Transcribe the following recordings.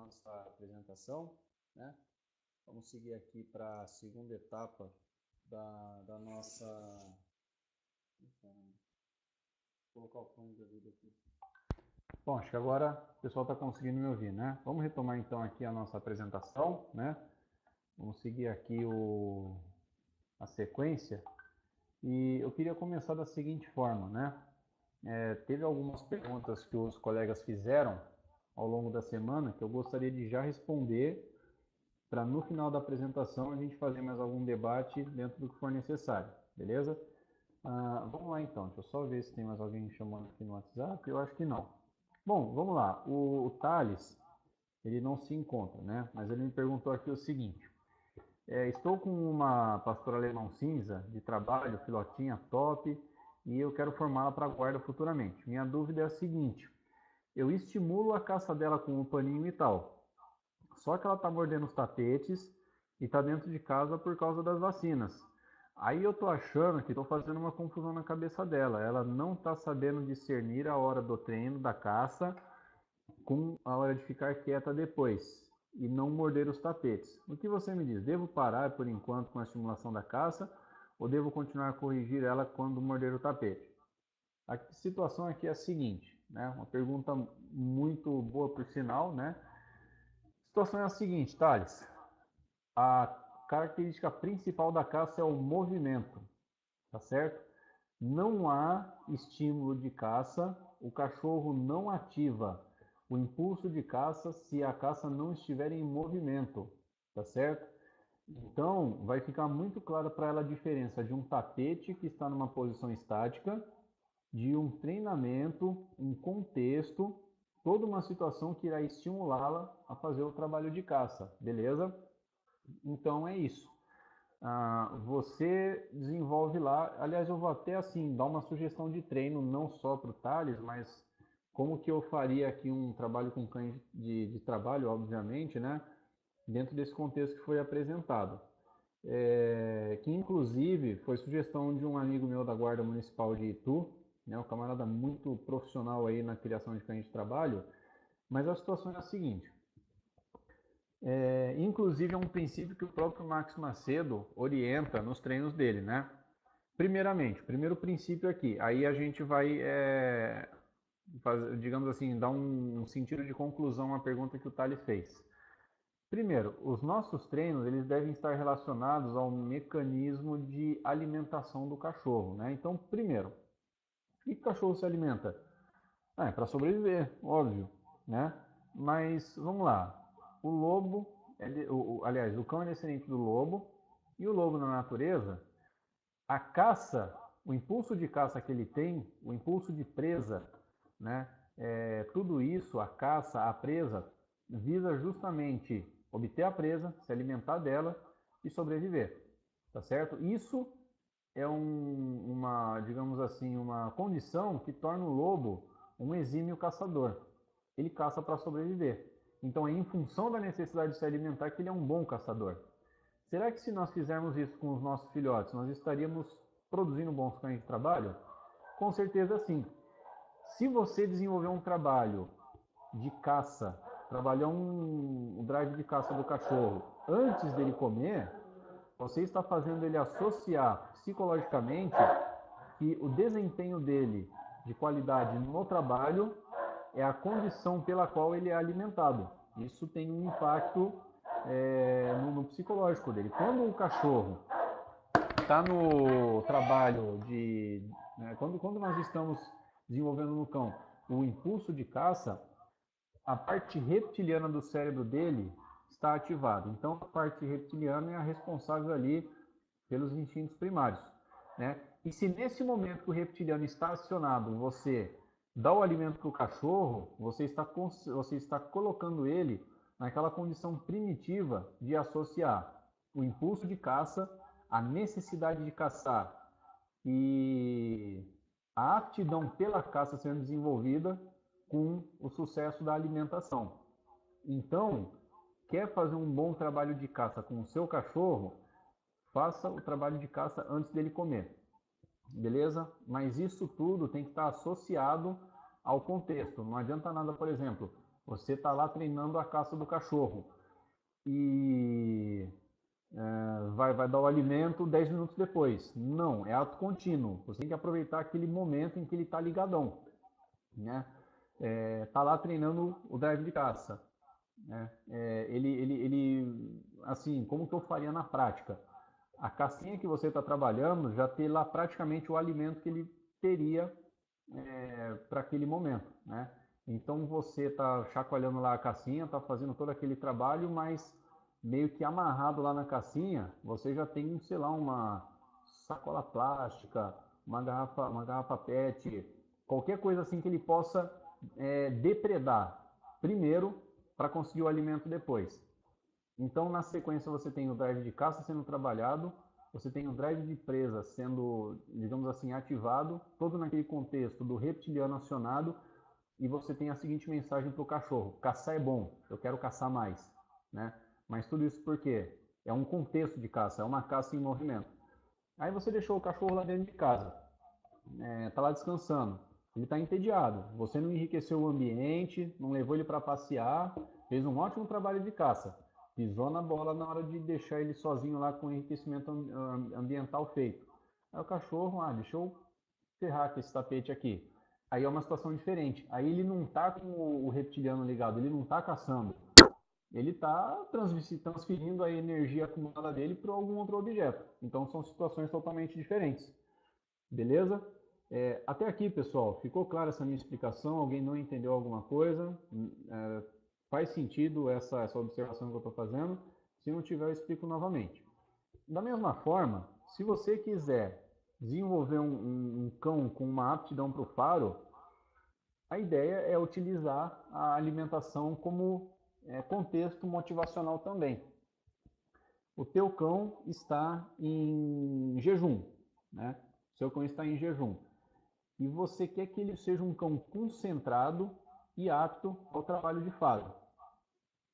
nossa apresentação, né? Vamos seguir aqui para a segunda etapa da nossa... Vou colocar o fone de ouvido aqui. Bom, acho que agora o pessoal está conseguindo me ouvir, né? Vamos retomar então aqui a nossa apresentação, né? Vamos seguir aqui a sequência. E eu queria começar da seguinte forma, né? Teve algumas perguntas que os colegas fizeram ao longo da semana que eu gostaria de já responder para no final da apresentação a gente fazer mais algum debate dentro do que for necessário, beleza? Vamos lá então, deixa eu só ver se tem mais alguém me chamando aqui no WhatsApp, eu acho que não. Bom, vamos lá, o Thales, ele não se encontra, né? Mas ele me perguntou aqui o seguinte: estou com uma pastora alemão cinza de trabalho, filotinha top, e eu quero formá-la para guarda futuramente. Minha dúvida é a seguinte: eu estimulo a caça dela com o paninho e tal, só que ela está mordendo os tapetes e está dentro de casa por causa das vacinas. Aí eu tô achando que estou fazendo uma confusão na cabeça dela. Ela não está sabendo discernir a hora do treino, da caça, com a hora de ficar quieta depois e não morder os tapetes. O que você me diz? Devo parar por enquanto com a estimulação da caça ou devo continuar a corrigir ela quando morder o tapete? A situação aqui é a seguinte, né? Uma pergunta muito boa por sinal, né? A situação é a seguinte, Thales. A característica principal da caça é o movimento, tá certo? Não há estímulo de caça, o cachorro não ativa o impulso de caça se a caça não estiver em movimento, tá certo? Então, vai ficar muito clara para ela a diferença de um tapete que está numa posição estática, de um treinamento, um contexto, toda uma situação que irá estimulá-la a fazer o trabalho de caça, beleza? Então é isso. Você desenvolve lá, aliás, eu vou até assim dar uma sugestão de treino, não só para o Thales, mas como que eu faria aqui um trabalho com cães de trabalho, obviamente, né? Dentro desse contexto que foi apresentado. Que inclusive foi sugestão de um amigo meu da Guarda Municipal de Itu, né? Um camarada muito profissional aí na criação de cães de trabalho, mas a situação é a seguinte. Inclusive é um princípio que o próprio Max Macedo orienta nos treinos dele, né? Primeiramente, primeiro princípio aqui, aí a gente vai, digamos assim, dar um sentido de conclusão à pergunta que o Thales fez. Primeiro, os nossos treinos eles devem estar relacionados ao mecanismo de alimentação do cachorro, né? Então, primeiro, o que o cachorro se alimenta? É para sobreviver, óbvio, né? Mas vamos lá. O lobo, aliás, o cão é descendente do lobo, e o lobo na natureza, a caça, o impulso de caça que ele tem, o impulso de presa, né? Tudo isso, a caça, a presa, visa justamente obter a presa, se alimentar dela e sobreviver, tá certo? Isso é uma, digamos assim, uma condição que torna o lobo um exímio caçador. Ele caça para sobreviver. Então é em função da necessidade de se alimentar que ele é um bom caçador. Será que se nós fizermos isso com os nossos filhotes, nós estaríamos produzindo bons cães de trabalho? Com certeza sim. Se você desenvolver um trabalho de caça, trabalhar o drive de caça do cachorro antes dele comer, você está fazendo ele associar psicologicamente que o desempenho dele de qualidade no trabalho é a condição pela qual ele é alimentado. Isso tem um impacto no psicológico dele. Quando o cachorro está no trabalho né, quando nós estamos desenvolvendo no cão o impulso de caça, a parte reptiliana do cérebro dele está ativada. Então, a parte reptiliana é a responsável ali pelos instintos primários, né? E se nesse momento que o reptiliano está acionado, você dá o alimento para o cachorro, você está colocando ele naquela condição primitiva de associar o impulso de caça, a necessidade de caçar e a aptidão pela caça sendo desenvolvida com o sucesso da alimentação. Então, quer fazer um bom trabalho de caça com o seu cachorro, faça o trabalho de caça antes dele comer. Beleza? Mas isso tudo tem que estar associado ao contexto. Não adianta nada, por exemplo, Você está lá treinando a caça do cachorro e vai dar o alimento 10 minutos depois. Não, é ato contínuo. Você tem que aproveitar aquele momento em que ele está ligadão, né? Tá lá treinando o drive de caça, né? Assim, como que eu faria na prática? A cacinha que você está trabalhando já tem lá praticamente o alimento que ele teria para aquele momento, né? Então você está chacoalhando lá a cacinha, está fazendo todo aquele trabalho, mas meio que amarrado lá na cacinha, você já tem, sei lá, uma sacola plástica, uma garrafa PET, qualquer coisa assim que ele possa depredar primeiro para conseguir o alimento depois. Então, na sequência, você tem o drive de caça sendo trabalhado, você tem o drive de presa sendo, digamos assim, ativado, todo naquele contexto do reptiliano acionado, e você tem a seguinte mensagem para o cachorro: caçar é bom, eu quero caçar mais, né? Mas tudo isso por quê? É um contexto de caça, é uma caça em movimento. Aí você deixou o cachorro lá dentro de casa, tá lá descansando, ele está entediado, você não enriqueceu o ambiente, não levou ele para passear, fez um ótimo trabalho de caça, pisou na bola na hora de deixar ele sozinho lá com o enriquecimento ambiental feito. Aí o cachorro, deixa eu ferrar com esse tapete aqui. Aí é uma situação diferente. Aí ele não está com o reptiliano ligado, ele não está caçando. Ele está transferindo a energia acumulada dele para algum outro objeto. Então são situações totalmente diferentes. Beleza? Até aqui, pessoal, ficou clara essa minha explicação? Alguém não entendeu alguma coisa? Faz sentido essa observação que eu estou fazendo? Se não tiver, eu explico novamente. Da mesma forma, se você quiser desenvolver um cão com uma aptidão para o faro, a ideia é utilizar a alimentação como contexto motivacional também. O teu cão está em jejum, né? O seu cão está em jejum. E você quer que ele seja um cão concentrado e apto ao trabalho de faro.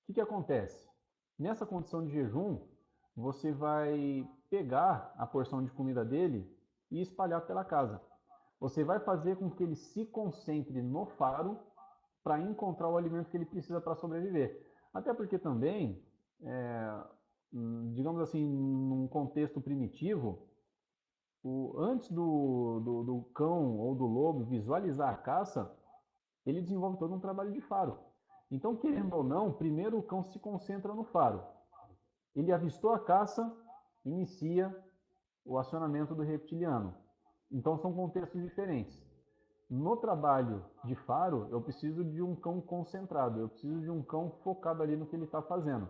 O que acontece? Nessa condição de jejum, você vai pegar a porção de comida dele e espalhar pela casa. Você vai fazer com que ele se concentre no faro para encontrar o alimento que ele precisa para sobreviver. Até porque também, digamos assim, num contexto primitivo, antes do cão ou do lobo visualizar a caça, ele desenvolve todo um trabalho de faro. Então, querendo ou não, primeiro o cão se concentra no faro. Ele avistou a caça, inicia o acionamento do reptiliano. Então, são contextos diferentes. No trabalho de faro, eu preciso de um cão concentrado, eu preciso de um cão focado ali no que ele está fazendo.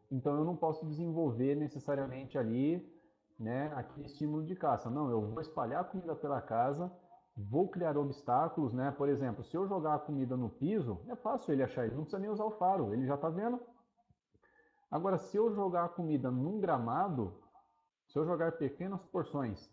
Então, eu não posso desenvolver necessariamente ali, né, aquele estímulo de caça. Não, eu vou espalhar a comida pela casa, vou criar obstáculos, né? Por exemplo, se eu jogar a comida no piso, é fácil ele achar, ele não precisa nem usar o faro, ele já está vendo. Agora, se eu jogar a comida num gramado, se eu jogar pequenas porções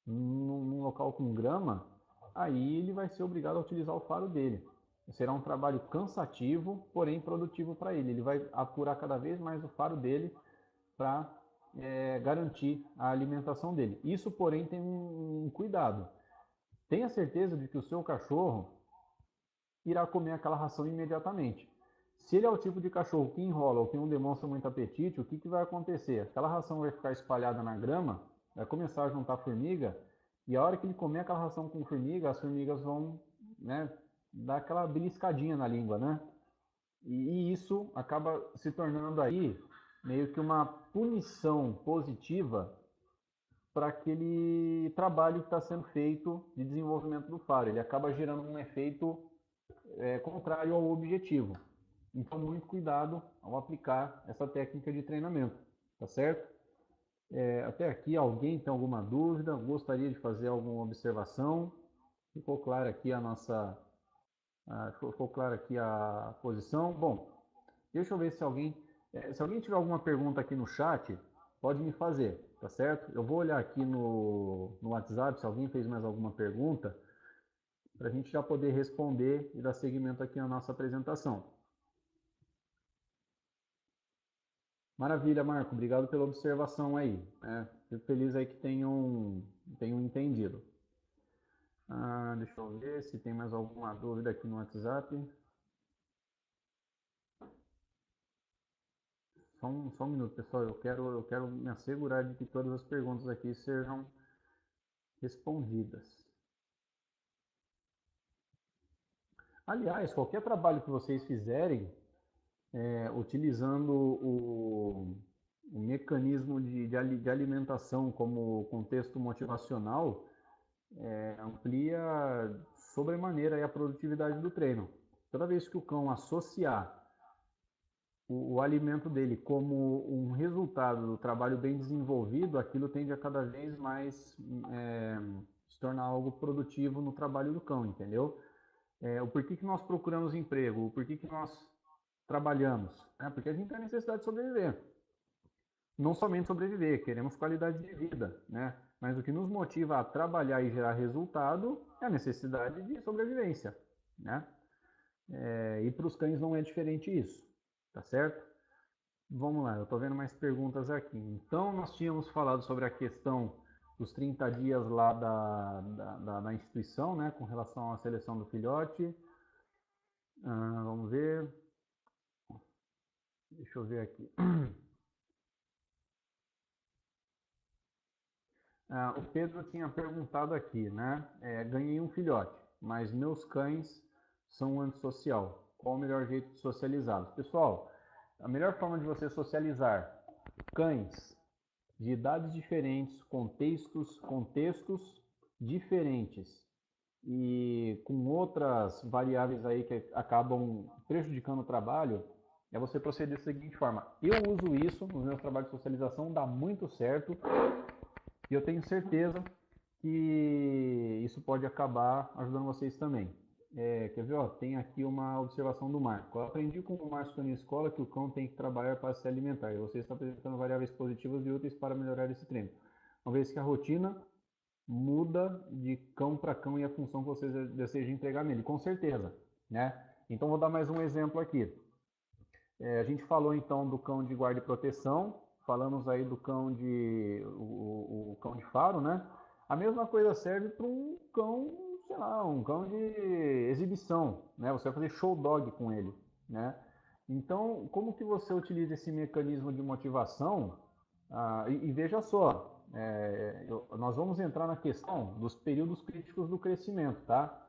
num local com grama, aí ele vai ser obrigado a utilizar o faro dele. Será um trabalho cansativo, porém produtivo para ele. Ele vai apurar cada vez mais o faro dele para garantir a alimentação dele. Isso, porém, tem um cuidado. Tenha certeza de que o seu cachorro irá comer aquela ração imediatamente. Se ele é o tipo de cachorro que enrola ou que não demonstra muito apetite, o que vai acontecer? Aquela ração vai ficar espalhada na grama, vai começar a juntar formiga, e a hora que ele comer aquela ração com formiga, as formigas vão, né, dar aquela beliscadinha na língua, né? E isso acaba se tornando aí meio que uma punição positiva para aquele trabalho que está sendo feito de desenvolvimento do faro. Ele acaba gerando um efeito contrário ao objetivo. Então, muito cuidado ao aplicar essa técnica de treinamento, tá certo? Até aqui, alguém tem alguma dúvida? Gostaria de fazer alguma observação? Ficou clara aqui a nossa, ficou clara aqui a posição? Bom, deixa eu ver se alguém tiver alguma pergunta aqui no chat, pode me fazer, tá certo? Eu vou olhar aqui no WhatsApp se alguém fez mais alguma pergunta, para a gente já poder responder e dar seguimento aqui na nossa apresentação. Maravilha, Marco. Obrigado pela observação aí. Fico feliz aí que tenham entendido. Deixa eu ver se tem mais alguma dúvida aqui no WhatsApp. Só um minuto, pessoal. Eu quero me assegurar de que todas as perguntas aqui sejam respondidas. Aliás, qualquer trabalho que vocês fizerem, utilizando o mecanismo de alimentação como contexto motivacional, amplia sobremaneira aí a produtividade do treino. Toda vez que o cão associar o alimento dele como um resultado do trabalho bem desenvolvido, aquilo tende a cada vez mais se tornar algo produtivo no trabalho do cão, entendeu? O porquê que nós procuramos emprego, o porquê que nós trabalhamos, né? Porque a gente tem a necessidade de sobreviver. Não somente sobreviver, queremos qualidade de vida, né? Mas o que nos motiva a trabalhar e gerar resultado é a necessidade de sobrevivência, né? E para os cães não é diferente isso, tá certo? Vamos lá, eu estou vendo mais perguntas aqui. Então, nós tínhamos falado sobre a questão dos 30 dias lá da instituição, né, com relação à seleção do filhote. Vamos ver. Deixa eu ver aqui. O Pedro tinha perguntado aqui, né? Ganhei um filhote, mas meus cães são antissocial. Qual o melhor jeito de socializá-los? Pessoal, a melhor forma de você socializar cães de idades diferentes, contextos diferentes e com outras variáveis aí que acabam prejudicando o trabalho, é você proceder da seguinte forma. Eu uso isso nos meus trabalhos de socialização, dá muito certo e eu tenho certeza que isso pode acabar ajudando vocês também. Quer ver? Ó, tem aqui uma observação do Marco. Eu aprendi com o Márcio na escola que o cão tem que trabalhar para se alimentar. E você está apresentando variáveis positivas e úteis para melhorar esse treino. Uma vez que a rotina muda de cão para cão e a função que você deseja entregar nele. Com certeza, né? Então, vou dar mais um exemplo aqui. A gente falou então do cão de guarda e proteção. Falamos aí do cão o cão de faro, né? A mesma coisa serve para um cão, sei lá, um cão de exibição, né? Você vai fazer show dog com ele, né? Então, como que você utiliza esse mecanismo de motivação? E veja só, nós vamos entrar na questão dos períodos críticos do crescimento, tá?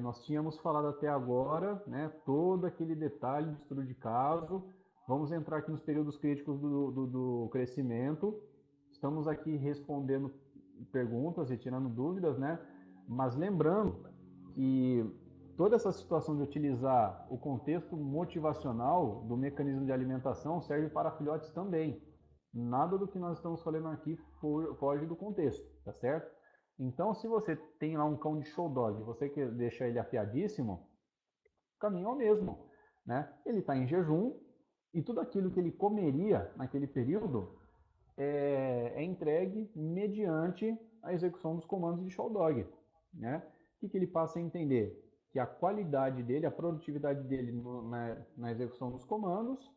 Nós tínhamos falado até agora, né, todo aquele detalhe do estudo de caso. Vamos entrar aqui nos períodos críticos do crescimento. Estamos aqui respondendo perguntas e tirando dúvidas, né? Mas lembrando que toda essa situação de utilizar o contexto motivacional do mecanismo de alimentação serve para filhotes também. Nada do que nós estamos falando aqui foge do contexto, tá certo? Então, se você tem lá um cão de show dog e você quer deixar ele afiadíssimo, o caminho é o mesmo, né? Ele está em jejum e tudo aquilo que ele comeria naquele período é entregue mediante a execução dos comandos de show dog, né? O que ele passa a entender? Que a qualidade dele, a produtividade dele na execução dos comandos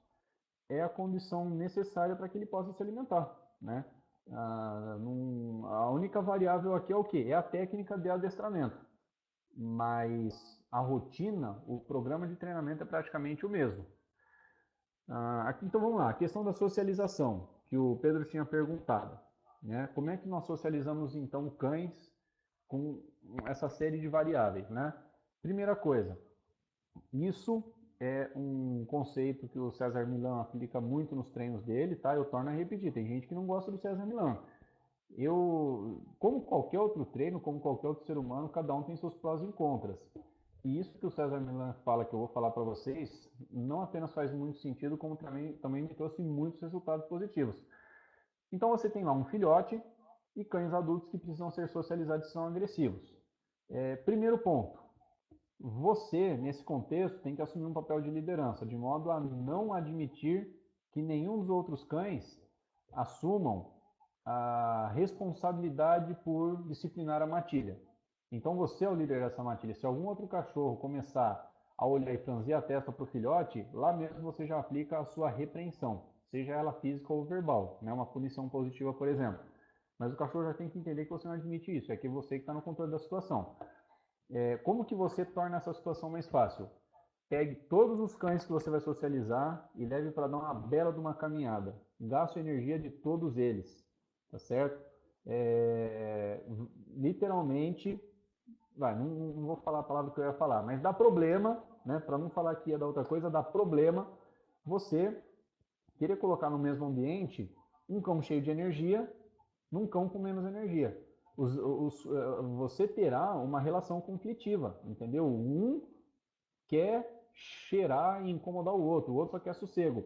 é a condição necessária para que ele possa se alimentar, né? A única variável aqui é o que? É a técnica de adestramento, mas a rotina, o programa de treinamento é praticamente o mesmo. Então vamos lá, a questão da socialização, que o Pedro tinha perguntado, né? Como é que nós socializamos então cães com essa série de variáveis, né? Primeira coisa, isso é um conceito que o César Millan aplica muito nos treinos dele, tá? Eu torno a repetir, tem gente que não gosta do César Millan. Como qualquer outro treino, como qualquer outro ser humano, cada um tem seus prós e contras. E isso que o César Millan fala, que eu vou falar para vocês, não apenas faz muito sentido, como também me trouxe muitos resultados positivos. Então você tem lá um filhote e cães adultos que precisam ser socializados e são agressivos. Primeiro ponto, você, nesse contexto, tem que assumir um papel de liderança, de modo a não admitir que nenhum dos outros cães assumam a responsabilidade por disciplinar a matilha. Então você é o líder dessa matilha. Se algum outro cachorro começar a olhar e franzir a testa para o filhote, lá mesmo você já aplica a sua repreensão, seja ela física ou verbal, né? Uma punição positiva, por exemplo. Mas o cachorro já tem que entender que você não admite isso, é que você que está no controle da situação. Como que você torna essa situação mais fácil? pegue todos os cães que você vai socializar e leve para dar uma bela de uma caminhada. Gaste a energia de todos eles, tá certo? É, literalmente, não vou falar a palavra que eu ia falar, mas dá problema, né? Para não falar que ia dar outra coisa, dá problema você querer colocar no mesmo ambiente um cão cheio de energia num cão com menos energia. Você terá uma relação conflitiva, entendeu? Um quer cheirar e incomodar o outro só quer sossego.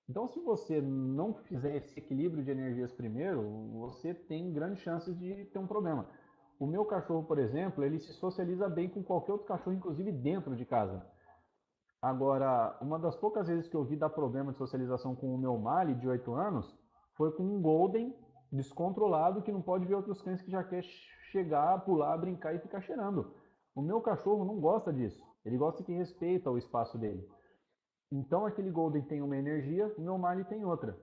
Então, se você não fizer esse equilíbrio de energias primeiro, você tem grandes chances de ter um problema. O meu cachorro, por exemplo, ele se socializa bem com qualquer outro cachorro, inclusive dentro de casa. Agora, uma das poucas vezes que eu vi dar problema de socialização com o meu Mali, de 8 anos, foi com um Golden descontrolado que não pode ver outros cães que já quer chegar, pular, brincar e ficar cheirando. O meu cachorro não gosta disso. Ele gosta que respeita o espaço dele. Então aquele Golden tem uma energia, o meu Mali tem outra.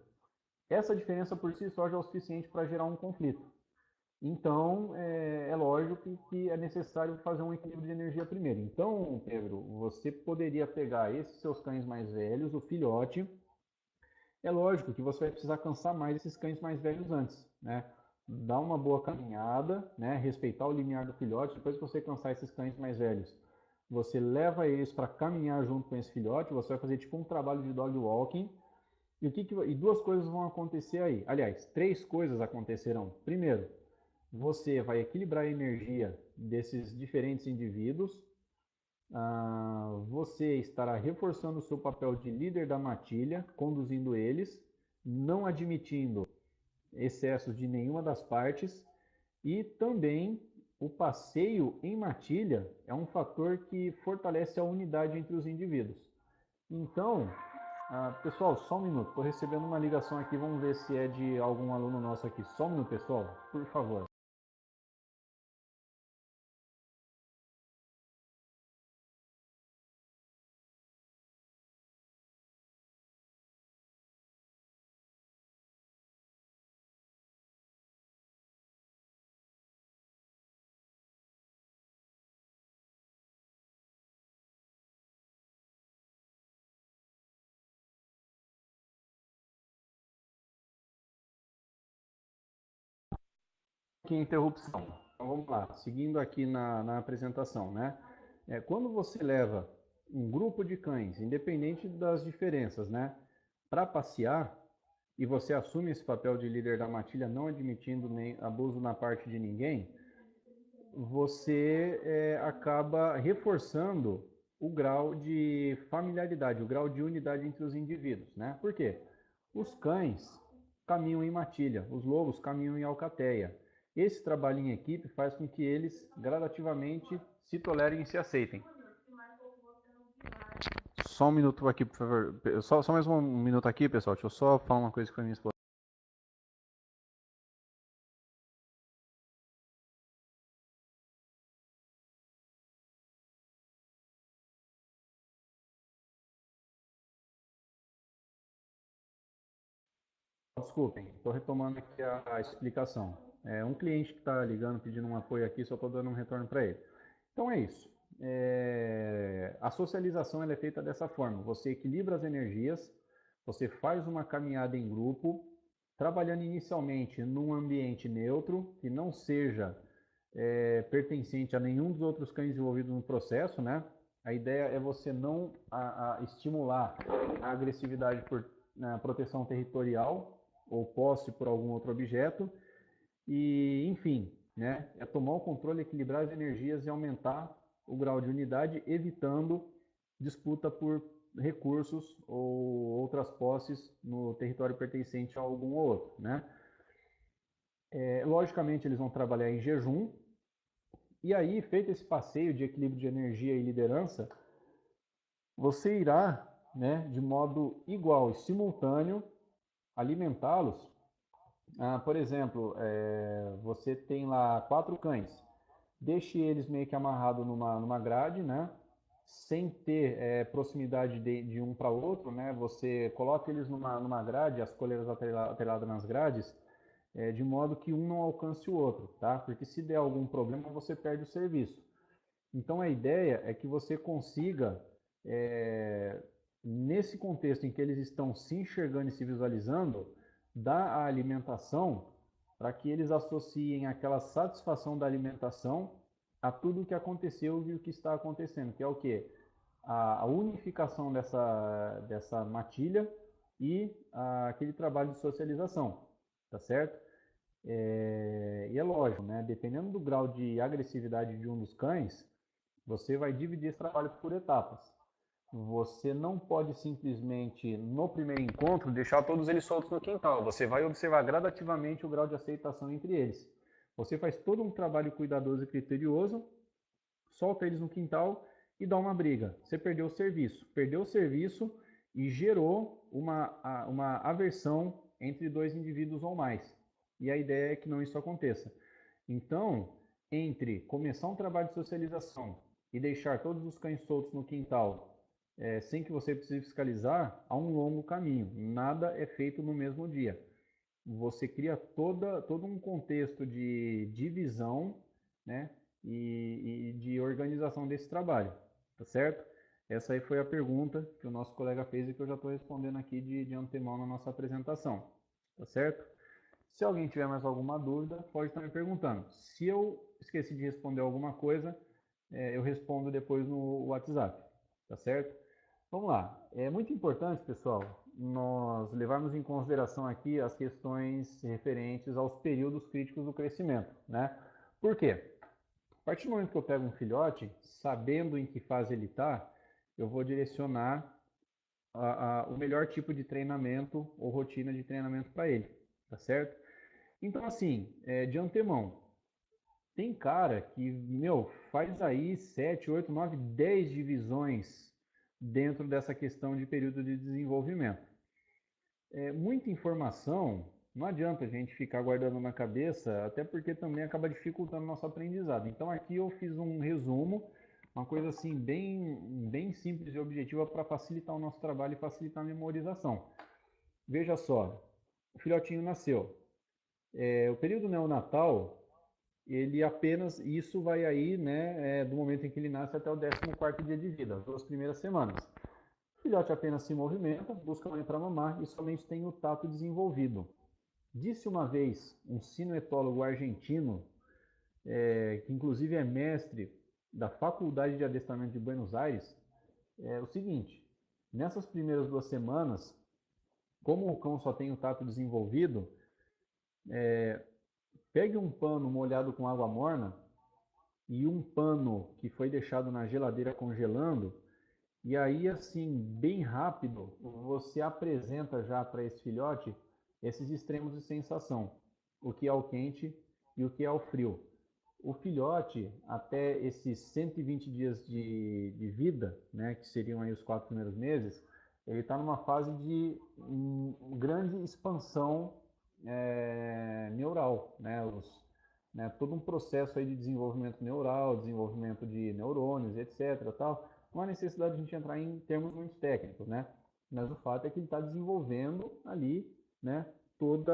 Essa diferença por si só já é o suficiente para gerar um conflito. Então, é lógico que é necessário fazer um equilíbrio de energia primeiro. Então, Pedro, você poderia pegar esses seus cães mais velhos, o filhote. É lógico que você vai precisar cansar mais esses cães mais velhos antes, né? Dar uma boa caminhada, né? Respeitar o limiar do filhote. Depois que você cansar esses cães mais velhos, você leva eles para caminhar junto com esse filhote. Você vai fazer tipo um trabalho de dog walking. E duas coisas vão acontecer aí. Aliás, três coisas acontecerão. Primeiro, você vai equilibrar a energia desses diferentes indivíduos. Você estará reforçando o seu papel de líder da matilha, conduzindo eles, não admitindo excessos de nenhuma das partes. E também o passeio em matilha é um fator que fortalece a unidade entre os indivíduos. Então, pessoal, só um minuto. Estou recebendo uma ligação aqui. Vamos ver se é de algum aluno nosso aqui. Só um minuto, pessoal, por favor. Aqui a interrupção. Então vamos lá, seguindo aqui na apresentação, né? Quando você leva um grupo de cães, independente das diferenças, né, para passear, e você assume esse papel de líder da matilha, não admitindo nem abuso na parte de ninguém, você acaba reforçando o grau de familiaridade, o grau de unidade entre os indivíduos, né? Por quê? Os cães caminham em matilha, os lobos caminham em alcateia. Esse trabalho em equipe faz com que eles gradativamente se tolerem e se aceitem. Só um minuto aqui, por favor. Só mais um minuto aqui, pessoal. Deixa eu só falar uma coisa com a minha esposa. Desculpem, estou retomando aqui a explicação. Um cliente que está ligando pedindo um apoio aqui, só estou dando um retorno para ele. Então é isso. A socialização ela é feita dessa forma. Você equilibra as energias, você faz uma caminhada em grupo, trabalhando inicialmente num ambiente neutro, que não seja pertencente a nenhum dos outros cães envolvidos no processo, né? A ideia é você não estimular a agressividade por proteção territorial ou posse por algum outro objeto. E, enfim, né? É tomar o controle, equilibrar as energias e aumentar o grau de unidade, evitando disputa por recursos ou outras posses no território pertencente a algum ou outro, né? Logicamente, eles vão trabalhar em jejum. E aí, feito esse passeio de equilíbrio de energia e liderança, você irá, né, de modo igual e simultâneo, alimentá-los. Por exemplo, você tem lá 4 cães. Deixe eles meio que amarrados numa grade, né? Sem ter proximidade de um para outro, né? Você coloca eles numa grade, as coleiras atreladas nas grades, de modo que um não alcance o outro, tá? Porque se der algum problema, você perde o serviço. Então a ideia é que você consiga nesse contexto em que eles estão se enxergando e se visualizando, dá a alimentação para que eles associem aquela satisfação da alimentação a tudo o que aconteceu e o que está acontecendo, que é o quê? A unificação dessa matilha e aquele trabalho de socialização, tá certo? E é lógico, né? Dependendo do grau de agressividade de um dos cães, você vai dividir esse trabalho por etapas. Você não pode simplesmente, no primeiro encontro, deixar todos eles soltos no quintal. Você vai observar gradativamente o grau de aceitação entre eles. Você faz todo um trabalho cuidadoso e criterioso, solta eles no quintal e dá uma briga. Você perdeu o serviço. Perdeu o serviço e gerou uma aversão entre dois indivíduos ou mais. E a ideia é que não isso aconteça. Então, entre começar um trabalho de socialização e deixar todos os cães soltos no quintal, sem que você precise fiscalizar, há um longo caminho. Nada é feito no mesmo dia. Você cria todo um contexto de divisão, né, e de organização desse trabalho, tá certo? Essa aí foi a pergunta que o nosso colega fez e que eu já estou respondendo aqui de antemão na nossa apresentação, tá certo? Se alguém tiver mais alguma dúvida, pode estar me perguntando. Se eu esqueci de responder alguma coisa, eu respondo depois no WhatsApp, tá certo? Vamos lá. É muito importante, pessoal, nós levarmos em consideração aqui as questões referentes aos períodos críticos do crescimento, né? Por quê? A partir do momento que eu pego um filhote, sabendo em que fase ele está, eu vou direcionar o melhor tipo de treinamento ou rotina de treinamento para ele, tá certo? Então, assim, de antemão, tem cara que, faz aí 7, 8, 9, 10 divisões dentro dessa questão de período de desenvolvimento. Muita informação, não adianta a gente ficar guardando na cabeça, até porque também acaba dificultando o nosso aprendizado. Então aqui eu fiz um resumo, uma coisa assim bem simples e objetiva para facilitar o nosso trabalho e facilitar a memorização. Veja só, o filhotinho nasceu. O período neonatal, ele apenas, isso vai aí, né, do momento em que ele nasce até o 14º dia de vida, as 2 primeiras semanas. O filhote apenas se movimenta, busca a mãe para mamar e somente tem o tato desenvolvido. Disse uma vez um sino-etólogo argentino, que inclusive é mestre da Faculdade de Adestramento de Buenos Aires, o seguinte: nessas primeiras 2 semanas, como o cão só tem o tato desenvolvido, pegue um pano molhado com água morna e um pano que foi deixado na geladeira congelando, e aí, assim, bem rápido, você apresenta já para esse filhote esses extremos de sensação, o que é o quente e o que é o frio. O filhote, até esses 120 dias de vida, né, que seriam aí os 4 primeiros meses, ele está numa fase de grande expansão neural, né, todo um processo aí de desenvolvimento neural, desenvolvimento de neurônios, etc. Tal. Não há necessidade de a gente entrar em termos muito técnicos, né? Mas o fato é que ele está desenvolvendo ali, né, tudo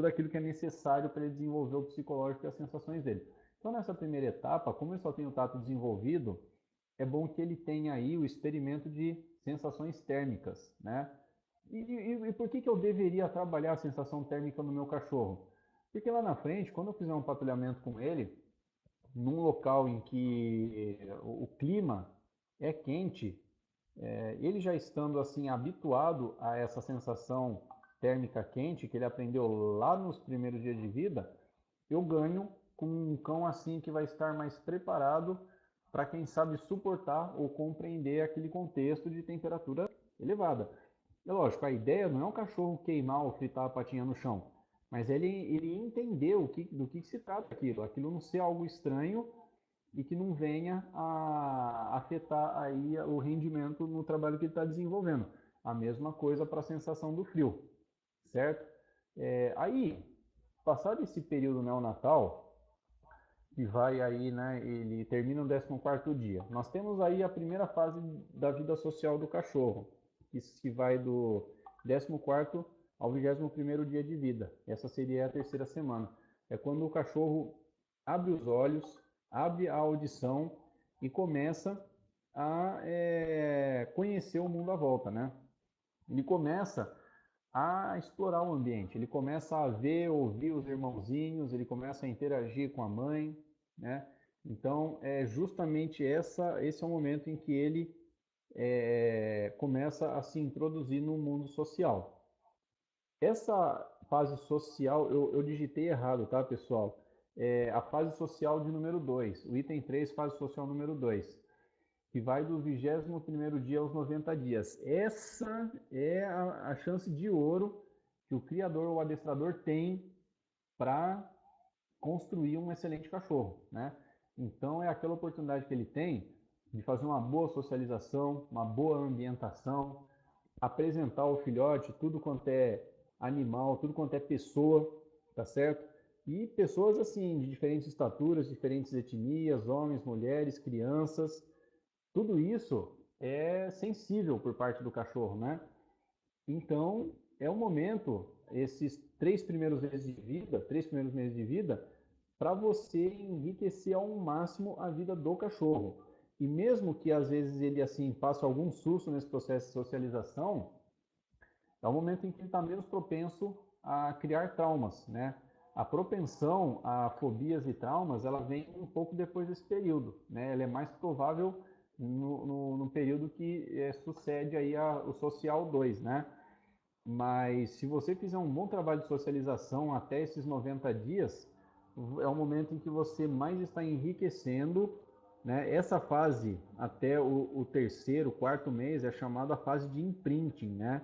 aquilo que é necessário para ele desenvolver o psicológico e as sensações dele. Então, nessa primeira etapa, como ele só tem o tato desenvolvido, é bom que ele tenha aí o experimento de sensações térmicas, né? E por que eu deveria trabalhar a sensação térmica no meu cachorro? Porque lá na frente, quando eu fizer um patrulhamento com ele, num local em que o clima é quente, ele já estando assim habituado a essa sensação térmica quente que ele aprendeu lá nos primeiros dias de vida, eu ganho com um cão assim que vai estar mais preparado para quem sabe suportar ou compreender aquele contexto de temperatura elevada. É lógico, a ideia não é o cachorro queimar ou fritar a patinha no chão, mas ele entender do que se trata aquilo não ser algo estranho e que não venha a afetar aí o rendimento no trabalho que ele está desenvolvendo. A mesma coisa para a sensação do frio, certo? Aí, passado esse período neonatal, que vai aí, né, ele termina no 14º dia. Nós temos aí a primeira fase da vida social do cachorro, que vai do 14º ao 21º dia de vida. Essa seria a 3ª semana. É quando o cachorro abre os olhos, abre a audição e começa a conhecer o mundo à volta, né? Ele começa a explorar o ambiente, ele começa a ver, ouvir os irmãozinhos, ele começa a interagir com a mãe, né? Então, é justamente esse é o momento em que ele começa a se introduzir no mundo social. Essa fase social, eu digitei errado, tá, pessoal? É a fase social de número 2, o item 3, fase social número 2, que vai do 21º dia aos 90 dias. Essa é a chance de ouro que o criador ou adestrador tem para construir um excelente cachorro, né? Então é aquela oportunidade que ele tem de fazer uma boa socialização, uma boa ambientação, apresentar ao filhote tudo quanto é animal, tudo quanto é pessoa, tá certo? E pessoas assim, de diferentes estaturas, diferentes etnias, homens, mulheres, crianças, tudo isso é sensível por parte do cachorro, né? Então, é um momento, esses 3 primeiros meses de vida, para você enriquecer ao máximo a vida do cachorro. E mesmo que às vezes ele assim passe algum susto nesse processo de socialização, é o momento em que ele está menos propenso a criar traumas, né? A propensão a fobias e traumas, ela vem um pouco depois desse período, né? Ela é mais provável no período que sucede aí o social 2, né? Mas se você fizer um bom trabalho de socialização até esses 90 dias, é o momento em que você mais está enriquecendo, né? Essa fase até o terceiro, quarto mês é chamada fase de imprinting, né?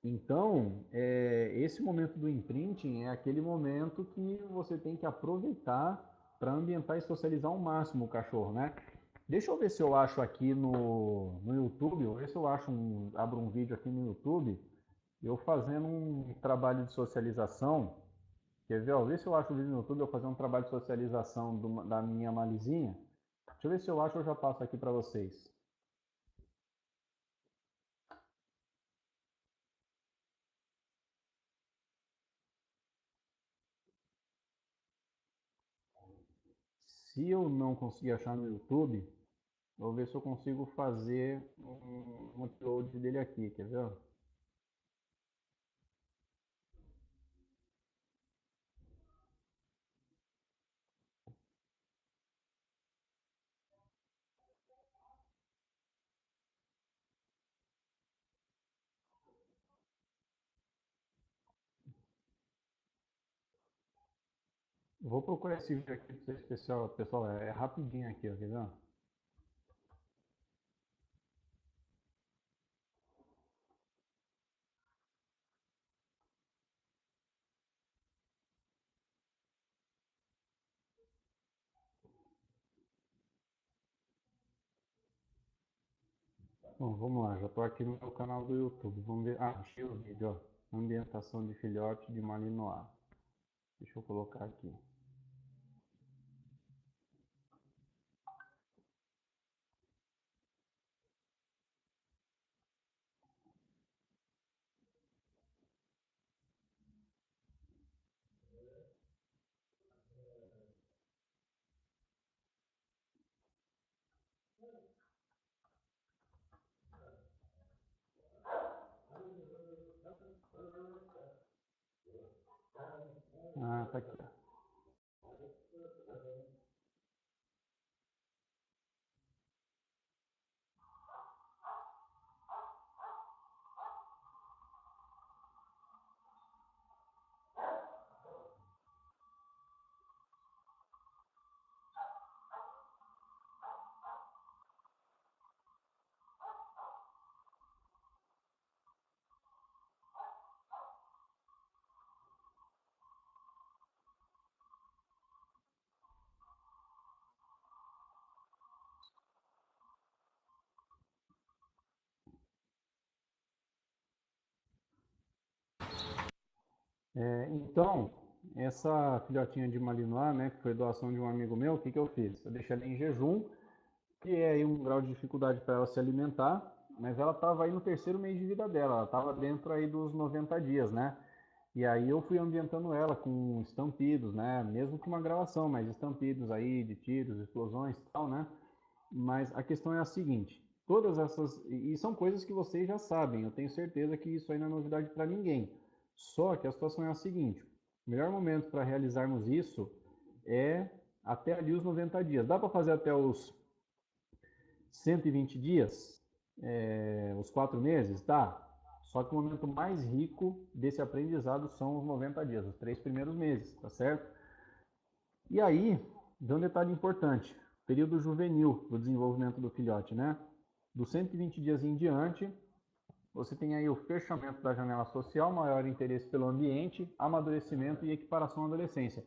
Então, esse momento do imprinting é aquele momento que você tem que aproveitar para ambientar e socializar ao máximo o cachorro, né? Deixa eu ver se eu acho aqui no YouTube, ou ver se eu abro um vídeo aqui no YouTube, eu fazendo um trabalho de socialização. Quer ver? Ó, vê se eu acho o vídeo no YouTube, eu fazendo um trabalho de socialização da minha Malizinha. Deixa eu ver se eu acho, eu já passo aqui para vocês. Se eu não conseguir achar no YouTube, vou ver se eu consigo fazer um upload dele aqui, quer ver? Vou procurar esse vídeo aqui para vocês, pessoal, é rapidinho aqui, ó, quer ver? Bom, vamos lá, já estou aqui no meu canal do YouTube. Vamos ver. Ah, achei o vídeo, ó. Ambientação de filhote de Malinois. Deixa eu colocar aqui. Ah, tá aqui. Então, essa filhotinha de Malinois, né, que foi doação de um amigo meu, o que que eu fiz? Eu deixei ela em jejum, que é aí um grau de dificuldade para ela se alimentar, mas ela estava aí no terceiro mês de vida dela, ela estava dentro aí dos 90 dias, né? E aí eu fui ambientando ela com estampidos, né? Mesmo com uma gravação, mas estampidos aí de tiros, explosões e tal, né? Mas a questão é a seguinte, todas essas, e são coisas que vocês já sabem, eu tenho certeza que isso aí não é novidade para ninguém. Só que a situação é a seguinte, o melhor momento para realizarmos isso é até ali os 90 dias. Dá para fazer até os 120 dias, os 4 meses? Dá. Só que o momento mais rico desse aprendizado são os 90 dias, os 3 primeiros meses, tá certo? E aí, vem um detalhe importante, período juvenil do desenvolvimento do filhote, né? Dos 120 dias em diante, você tem aí o fechamento da janela social, maior interesse pelo ambiente, amadurecimento e equiparação à adolescência.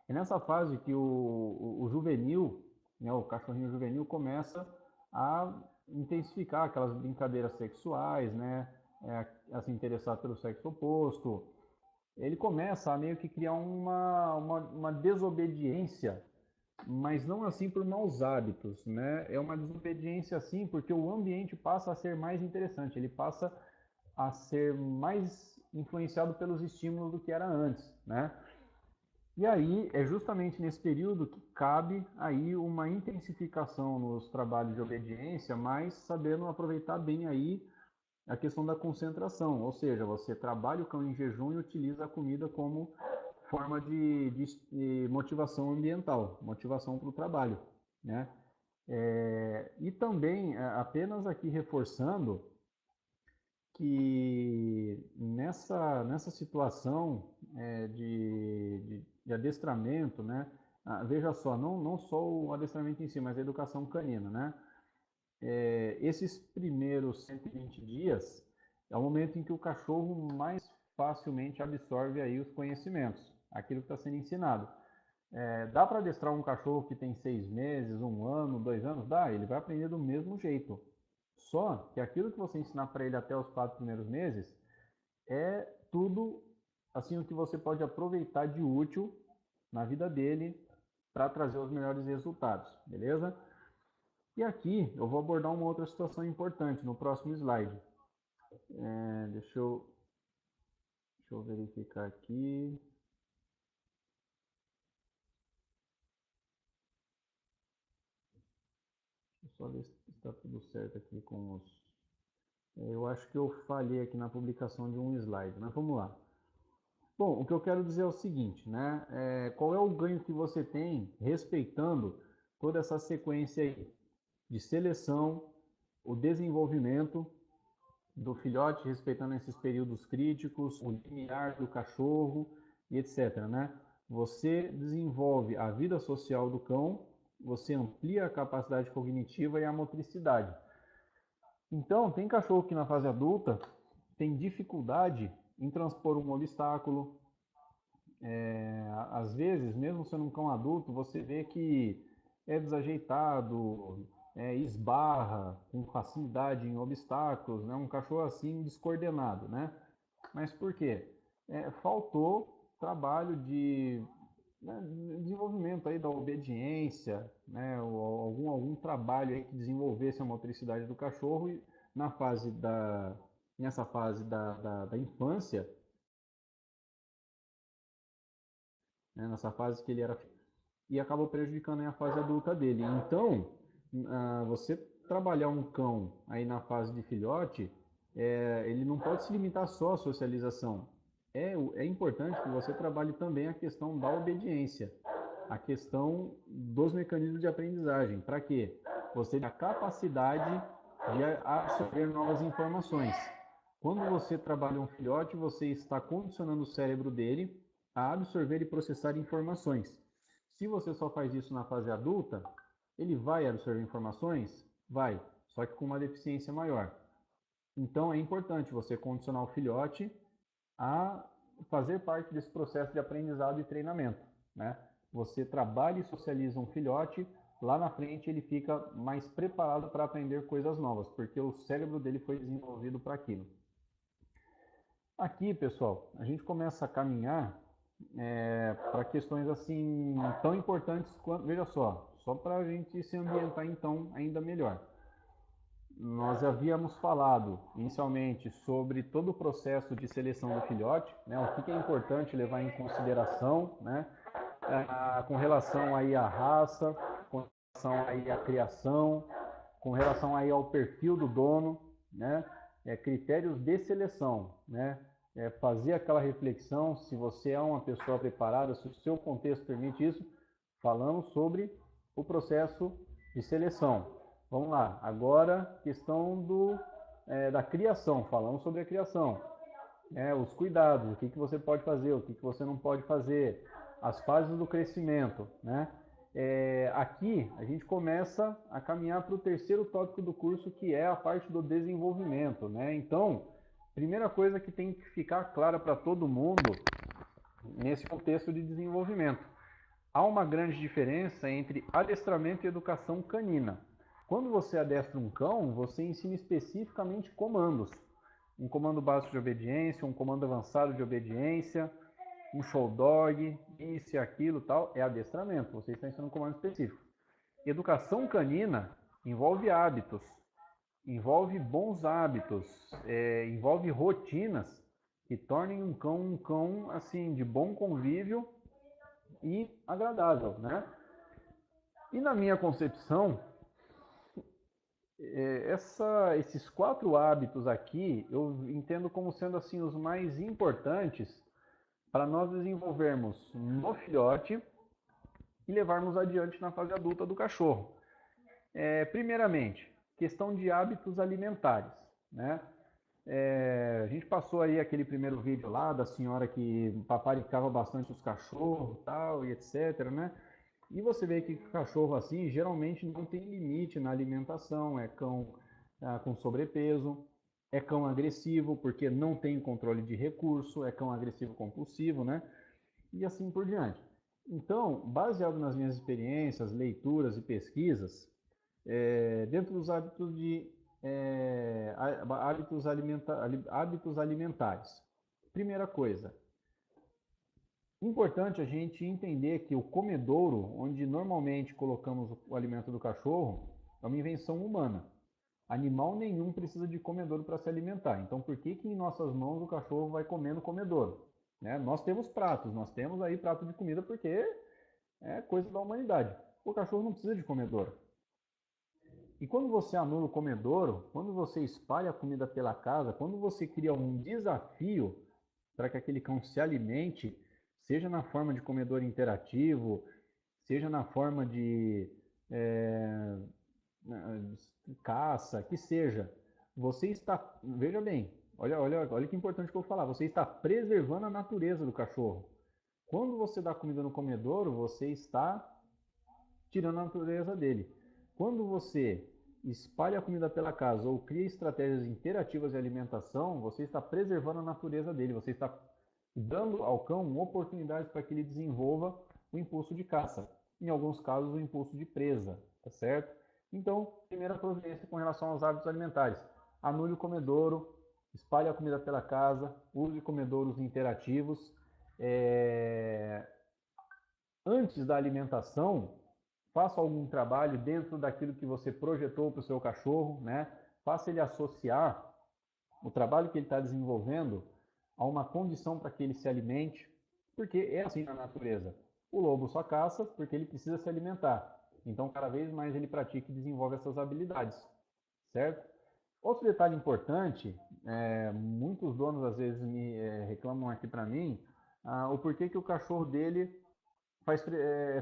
É nessa fase que o juvenil, né, o cachorrinho juvenil, começa a intensificar aquelas brincadeiras sexuais, né, a se interessar pelo sexo oposto. Ele começa a meio que criar uma desobediência, mas não assim por maus hábitos, né? É uma desobediência assim porque o ambiente passa a ser mais interessante, ele passa a ser mais influenciado pelos estímulos do que era antes, né? E aí é justamente nesse período que cabe aí uma intensificação nos trabalhos de obediência, mas sabendo aproveitar bem aí a questão da concentração, ou seja, você trabalha o cão em jejum e utiliza a comida como forma de motivação ambiental, motivação para o trabalho, né? E também, apenas aqui reforçando que nessa situação de adestramento, né? Veja só, não só o adestramento em si, mas a educação canina, né? Esses primeiros 120 dias é o momento em que o cachorro mais facilmente absorve aí os conhecimentos, aquilo que está sendo ensinado. Dá para adestrar um cachorro que tem 6 meses, 1 ano, 2 anos? Dá, ele vai aprender do mesmo jeito. Só que aquilo que você ensinar para ele até os 4 primeiros meses é tudo assim o que você pode aproveitar de útil na vida dele para trazer os melhores resultados, beleza? E aqui eu vou abordar uma outra situação importante no próximo slide. Deixa eu verificar aqui. Deixa eu só ver se está tudo certo aqui com os... Eu acho que eu falhei aqui na publicação de um slide, mas vamos lá. Bom, o que eu quero dizer é o seguinte, né? Qual é o ganho que você tem respeitando toda essa sequência aí de seleção, o desenvolvimento do filhote, respeitando esses períodos críticos, o limiar do cachorro e etc, né? Você desenvolve a vida social do cão, você amplia a capacidade cognitiva e a motricidade. Então, tem cachorro que na fase adulta tem dificuldade em transpor um obstáculo. Às vezes, mesmo sendo um cão adulto, você vê que é desajeitado, esbarra com facilidade em obstáculos, né? Um cachorro assim descoordenado, né? Mas por quê? Faltou trabalho de, né, desenvolvimento aí da obediência, né? Ou algum trabalho aí que desenvolvesse a motricidade do cachorro e nessa fase da infância, né? Nessa fase que ele era e acabou prejudicando a fase adulta dele. Então, você trabalhar um cão aí na fase de filhote, ele não pode se limitar só à socialização. É importante que você trabalhe também a questão da obediência, a questão dos mecanismos de aprendizagem. Para quê? Você tem a capacidade de absorver novas informações. Quando você trabalha um filhote, você está condicionando o cérebro dele a absorver e processar informações. Se você só faz isso na fase adulta, ele vai absorver informações? Vai, só que com uma deficiência maior. Então é importante você condicionar o filhote a fazer parte desse processo de aprendizado e treinamento, né? Você trabalha e socializa um filhote, lá na frente ele fica mais preparado para aprender coisas novas, porque o cérebro dele foi desenvolvido para aquilo. Aqui, pessoal, a gente começa a caminhar para questões assim tão importantes quanto, veja só para a gente se ambientar então ainda melhor. Nós havíamos falado inicialmente sobre todo o processo de seleção do filhote, né, o que é importante levar em consideração, né, com relação aí à raça, com relação aí à criação, com relação aí ao perfil do dono, né? Critérios de seleção, né? Fazer aquela reflexão se você é uma pessoa preparada, se o seu contexto permite isso, falando sobre o processo de seleção. Vamos lá, agora questão da criação, falamos sobre a criação. Os cuidados, o que você pode fazer, o que você não pode fazer, as fases do crescimento, né? Aqui a gente começa a caminhar para o terceiro tópico do curso, que é a parte do desenvolvimento, né? Então, primeira coisa que tem que ficar clara para todo mundo nesse contexto de desenvolvimento. Há uma grande diferença entre adestramento e educação canina. Quando você adestra um cão, você ensina especificamente comandos. Um comando básico de obediência, um comando avançado de obediência, um show dog, isso e aquilo, tal, é adestramento. Você está ensinando um comando específico. Educação canina envolve hábitos, envolve bons hábitos, envolve rotinas que tornem um cão assim de bom convívio e agradável, né? E na minha concepção, esses 4 hábitos aqui eu entendo como sendo assim os mais importantes para nós desenvolvermos no filhote e levarmos adiante na fase adulta do cachorro. Primeiramente, questão de hábitos alimentares, né? A gente passou aí aquele primeiro vídeo lá da senhora que paparicava bastante os cachorros, tal, e etc, né? E você vê que cachorro assim geralmente não tem limite na alimentação, é cão com sobrepeso, é cão agressivo porque não tem controle de recurso, é cão agressivo compulsivo, né? E assim por diante. Então, baseado nas minhas experiências, leituras e pesquisas, dentro dos hábitos alimentares. Primeira coisa, importante a gente entender que o comedouro, onde normalmente colocamos o alimento do cachorro, é uma invenção humana. Animal nenhum precisa de comedouro para se alimentar. Então, por que em nossas mãos o cachorro vai comer no comedouro? Nós temos pratos, nós temos aí prato de comida porque é coisa da humanidade. O cachorro não precisa de comedouro. E quando você anula o comedouro, quando você espalha a comida pela casa, quando você cria um desafio para que aquele cão se alimente, seja na forma de comedor interativo, seja na forma de caça, que seja, você está, veja bem, olha que importante que eu vou falar, você está preservando a natureza do cachorro. Quando você dá comida no comedouro, você está tirando a natureza dele. Quando você espalha a comida pela casa ou cria estratégias interativas de alimentação, você está preservando a natureza dele, você está dando ao cão oportunidades para que ele desenvolva o impulso de caça, em alguns casos o impulso de presa, tá certo? Então, primeira providência com relação aos hábitos alimentares, anule o comedouro, espalhe a comida pela casa, use comedouros interativos. Antes da alimentação, faça algum trabalho dentro daquilo que você projetou para o seu cachorro, né? Faça ele associar o trabalho que ele está desenvolvendo a uma condição para que ele se alimente, porque é assim na natureza. O lobo só caça porque ele precisa se alimentar. Então, cada vez mais ele pratica e desenvolve essas habilidades, certo? Outro detalhe importante, muitos donos às vezes me reclamam aqui para mim, o porquê que o cachorro dele faz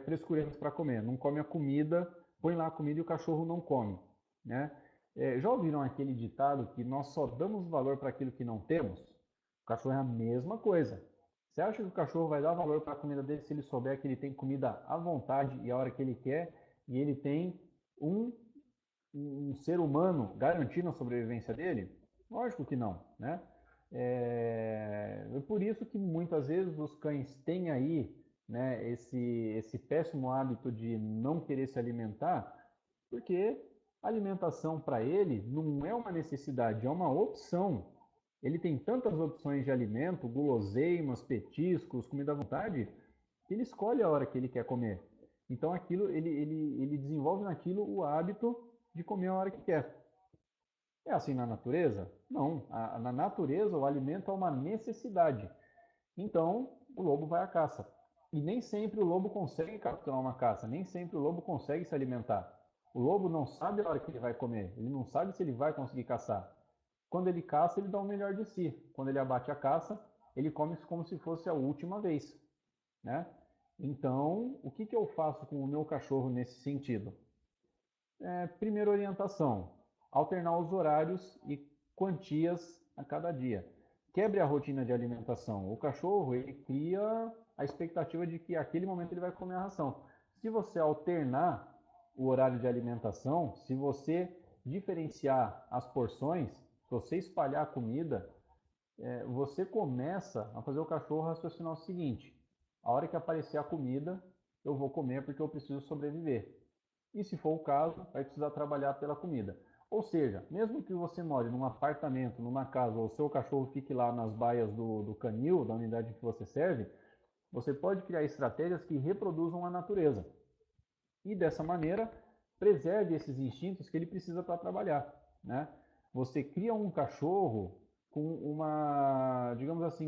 frescurento para comer, não come a comida, põe lá a comida e o cachorro não come, né? Já ouviram aquele ditado que nós só damos valor para aquilo que não temos? O cachorro é a mesma coisa. Você acha que o cachorro vai dar valor para a comida dele se ele souber que ele tem comida à vontade e a hora que ele quer, e ele tem um ser humano garantindo a sobrevivência dele? Lógico que não, né? É por isso que muitas vezes os cães têm aí, né, esse péssimo hábito de não querer se alimentar, porque a alimentação para ele não é uma necessidade, é uma opção. Ele tem tantas opções de alimento, guloseimas, petiscos, comida à vontade, que ele escolhe a hora que ele quer comer. Então aquilo ele desenvolve naquilo o hábito de comer a hora que quer. É assim na natureza? Não. Na natureza o alimento é uma necessidade. Então o lobo vai à caça. E nem sempre o lobo consegue capturar uma caça, nem sempre o lobo consegue se alimentar. O lobo não sabe a hora que ele vai comer, ele não sabe se ele vai conseguir caçar. Quando ele caça, ele dá o melhor de si. Quando ele abate a caça, ele come como se fosse a última vez, né? Então, o que, que eu faço com o meu cachorro nesse sentido? Primeira orientação, alternar os horários e quantias a cada dia. Quebre a rotina de alimentação. O cachorro, ele cria a expectativa de que aquele momento ele vai comer a ração. Se você alternar o horário de alimentação, se você diferenciar as porções, se você espalhar a comida, você começa a fazer o cachorro raciocinar o seguinte: a hora que aparecer a comida, eu vou comer porque eu preciso sobreviver. E se for o caso, vai precisar trabalhar pela comida. Ou seja, mesmo que você more num apartamento, numa casa, ou o seu cachorro fique lá nas baias do canil, da unidade que você serve, você pode criar estratégias que reproduzam a natureza. E dessa maneira, preserve esses instintos que ele precisa para trabalhar, né? Você cria um cachorro com uma, digamos assim,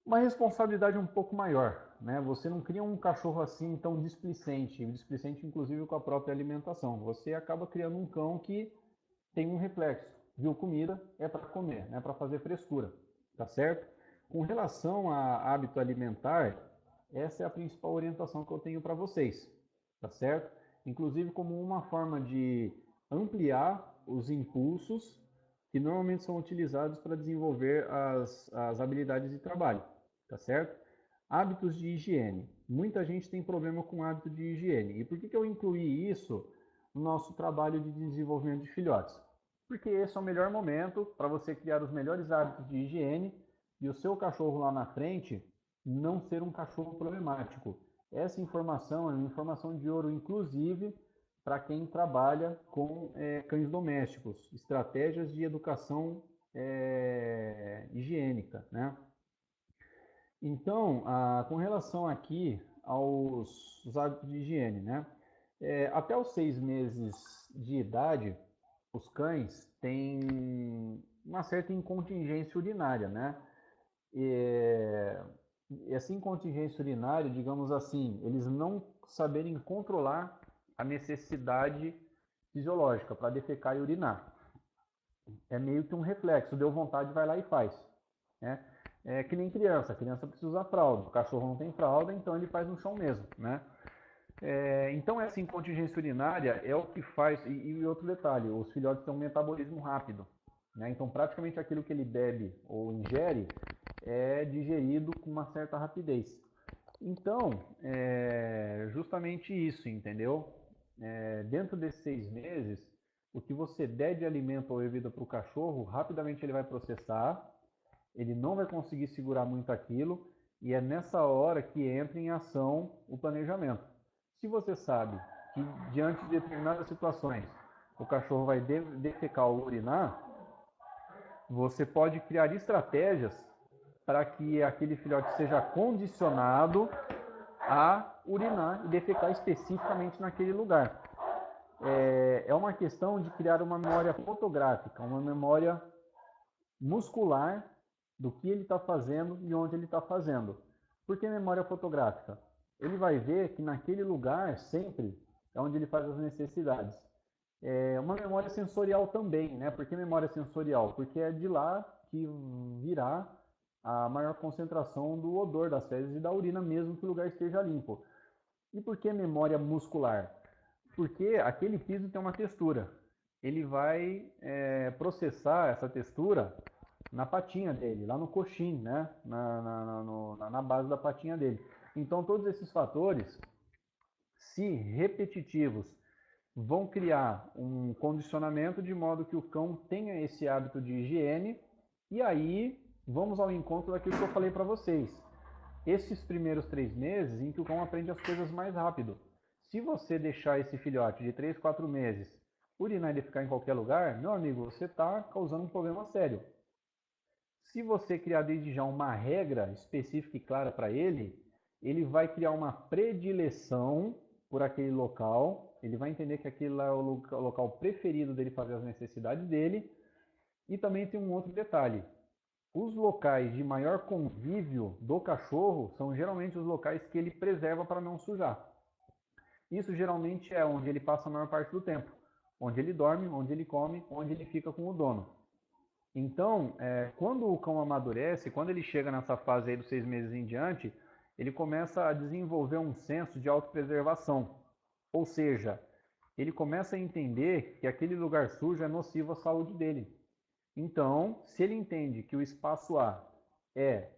uma responsabilidade um pouco maior, né? Você não cria um cachorro assim tão displicente inclusive com a própria alimentação. Você acaba criando um cão que tem um reflexo. Viu comida, é para comer, não é para fazer frescura, tá certo? Com relação a hábito alimentar, essa é a principal orientação que eu tenho para vocês, tá certo? Inclusive como uma forma de ampliar os impulsos que normalmente são utilizados para desenvolver as habilidades de trabalho, tá certo? Hábitos de higiene. Muita gente tem problema com hábito de higiene. E por que eu incluí isso no nosso trabalho de desenvolvimento de filhotes? Porque esse é o melhor momento para você criar os melhores hábitos de higiene e o seu cachorro lá na frente não ser um cachorro problemático. Essa informação é uma informação de ouro, inclusive, para quem trabalha com cães domésticos, estratégias de educação higiênica, né? Então, com relação aqui aos hábitos de higiene, né? Até os 6 meses de idade, os cães têm uma certa incontingência urinária, né? É, essa incontingência urinária, digamos assim, eles não saberem controlar a necessidade fisiológica para defecar e urinar. É meio que um reflexo, deu vontade, vai lá e faz, né? É que nem criança, a criança precisa usar fralda, o cachorro não tem fralda, então ele faz no chão mesmo, né? Então essa incontingência urinária é o que faz, e outro detalhe, os filhotes têm um metabolismo rápido, né? Então praticamente aquilo que ele bebe ou ingere é digerido com uma certa rapidez. Então, justamente isso, entendeu? Dentro desses 6 meses, o que você der de alimento ou bebida para o cachorro, rapidamente ele vai processar, ele não vai conseguir segurar muito aquilo, e é nessa hora que entra em ação o planejamento. Se você sabe que diante de determinadas situações o cachorro vai defecar ou urinar, você pode criar estratégias para que aquele filhote seja condicionado a urinar e defecar especificamente naquele lugar. É uma questão de criar uma memória fotográfica, uma memória muscular do que ele está fazendo e onde ele está fazendo. Por que memória fotográfica? Ele vai ver que naquele lugar sempre é onde ele faz as necessidades. Uma memória sensorial também, né? Por que memória sensorial? Porque é de lá que virá a maior concentração do odor das fezes e da urina, mesmo que o lugar esteja limpo. E por que memória muscular? Porque aquele piso tem uma textura. Ele vai processar essa textura na patinha dele, lá no coxim, né? Na base da patinha dele. Então todos esses fatores, se repetitivos, vão criar um condicionamento de modo que o cão tenha esse hábito de higiene. E aí vamos ao encontro daquilo que eu falei para vocês. Esses primeiros 3 meses em que o cão aprende as coisas mais rápido. Se você deixar esse filhote de 3, 4 meses urinar e ficar em qualquer lugar, meu amigo, você está causando um problema sério. Se você criar desde já uma regra específica e clara para ele, ele vai criar uma predileção por aquele local, ele vai entender que aquele é o local preferido dele fazer as necessidades dele. E também tem um outro detalhe: os locais de maior convívio do cachorro são geralmente os locais que ele preserva para não sujar. Isso geralmente é onde ele passa a maior parte do tempo, onde ele dorme, onde ele come, onde ele fica com o dono. Então, quando o cão amadurece, quando ele chega nessa fase aí dos 6 meses em diante, ele começa a desenvolver um senso de autopreservação. Ou seja, ele começa a entender que aquele lugar sujo é nocivo à saúde dele. Então, se ele entende que o espaço A é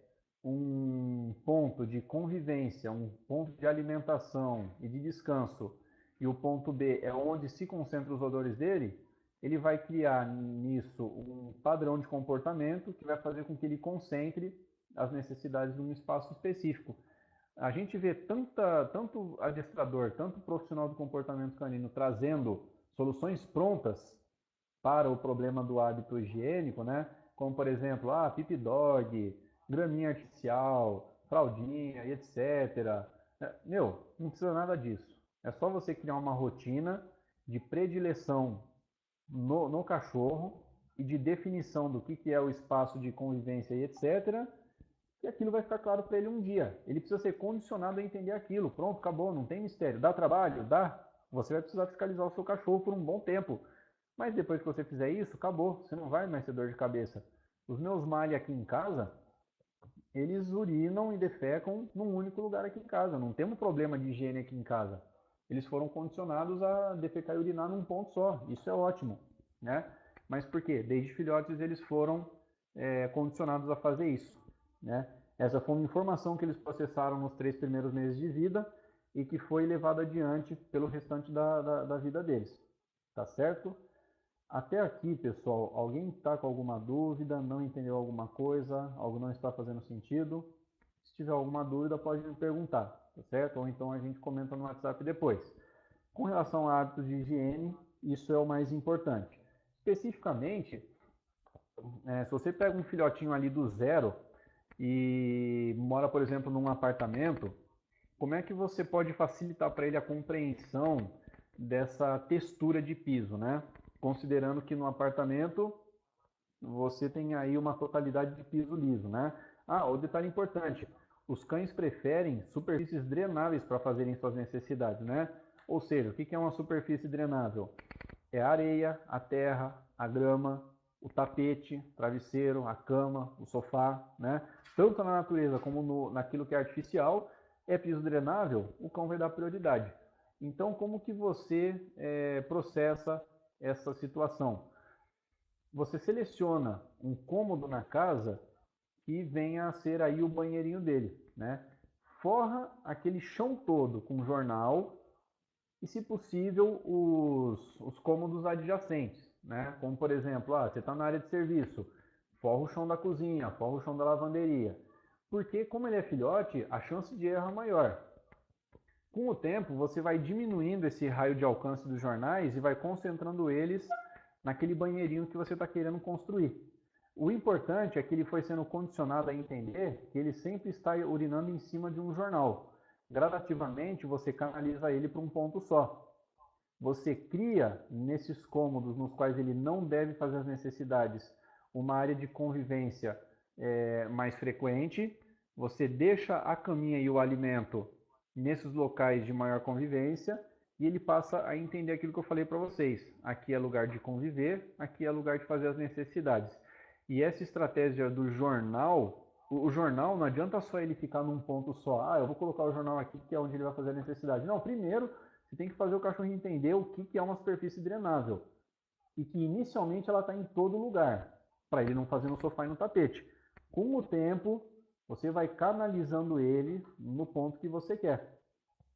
um ponto de convivência, um ponto de alimentação e de descanso, e o ponto B é onde se concentram os odores dele, ele vai criar nisso um padrão de comportamento que vai fazer com que ele concentre as necessidades de um espaço específico. A gente vê tanto adestrador, tanto profissional do comportamento canino trazendo soluções prontas para o problema do hábito higiênico, né? Como, por exemplo, Pip Dog, graminha artificial, fraldinha e etc. Meu, não precisa nada disso. É só você criar uma rotina de predileção no cachorro e de definição do que é o espaço de convivência e etc. E aquilo vai ficar claro para ele um dia. Ele precisa ser condicionado a entender aquilo. Pronto, acabou, não tem mistério. Dá trabalho? Dá. Você vai precisar fiscalizar o seu cachorro por um bom tempo. Mas depois que você fizer isso, acabou. Você não vai mais ter dor de cabeça. Os meus Mali aqui em casa, eles urinam e defecam num único lugar aqui em casa. Não temos problema de higiene aqui em casa. Eles foram condicionados a defecar e urinar num ponto só. Isso é ótimo, né? Mas por quê? Desde filhotes eles foram condicionados a fazer isso, né? Essa foi uma informação que eles processaram nos 3 primeiros meses de vida e que foi levada adiante pelo restante da vida deles. Tá certo? Até aqui, pessoal, alguém está com alguma dúvida, não entendeu alguma coisa, algo não está fazendo sentido? Se tiver alguma dúvida, pode me perguntar, tá certo? Ou então a gente comenta no WhatsApp depois. Com relação a hábitos de higiene, isso é o mais importante. Especificamente, se você pega um filhotinho ali do zero e mora, por exemplo, num apartamento, como é que você pode facilitar para ele a compreensão dessa textura de piso, né? Considerando que no apartamento você tem aí uma totalidade de piso liso, né? O detalhe importante, os cães preferem superfícies drenáveis para fazerem suas necessidades, né? Ou seja, o que é uma superfície drenável? É a areia, a terra, a grama, o tapete, travesseiro, a cama, o sofá, né? Tanto na natureza como naquilo que é artificial, é piso drenável, o cão vai dar prioridade. Então, como que você processa essa situação? Você seleciona um cômodo na casa que venha a ser aí o banheirinho dele, né? Forra aquele chão todo com jornal e, se possível, os cômodos adjacentes, né? Como, por exemplo, você está na área de serviço, forra o chão da cozinha, forra o chão da lavanderia. Porque, como ele é filhote, a chance de erro é maior. Com o tempo, você vai diminuindo esse raio de alcance dos jornais e vai concentrando eles naquele banheirinho que você está querendo construir. O importante é que ele foi sendo condicionado a entender que ele sempre está urinando em cima de um jornal. Gradativamente, você canaliza ele para um ponto só. Você cria, nesses cômodos nos quais ele não deve fazer as necessidades, uma área de convivência mais frequente. Você deixa a caminha e o alimento nesses locais de maior convivência e ele passa a entender aquilo que eu falei para vocês. Aqui é lugar de conviver, aqui é lugar de fazer as necessidades. E essa estratégia do jornal, o jornal não adianta só ele ficar num ponto só. Eu vou colocar o jornal aqui que é onde ele vai fazer a necessidade. Não, primeiro você tem que fazer o cachorro entender o que é uma superfície drenável. E que inicialmente ela está em todo lugar, para ele não fazer no sofá e no tapete. Com o tempo, você vai canalizando ele no ponto que você quer.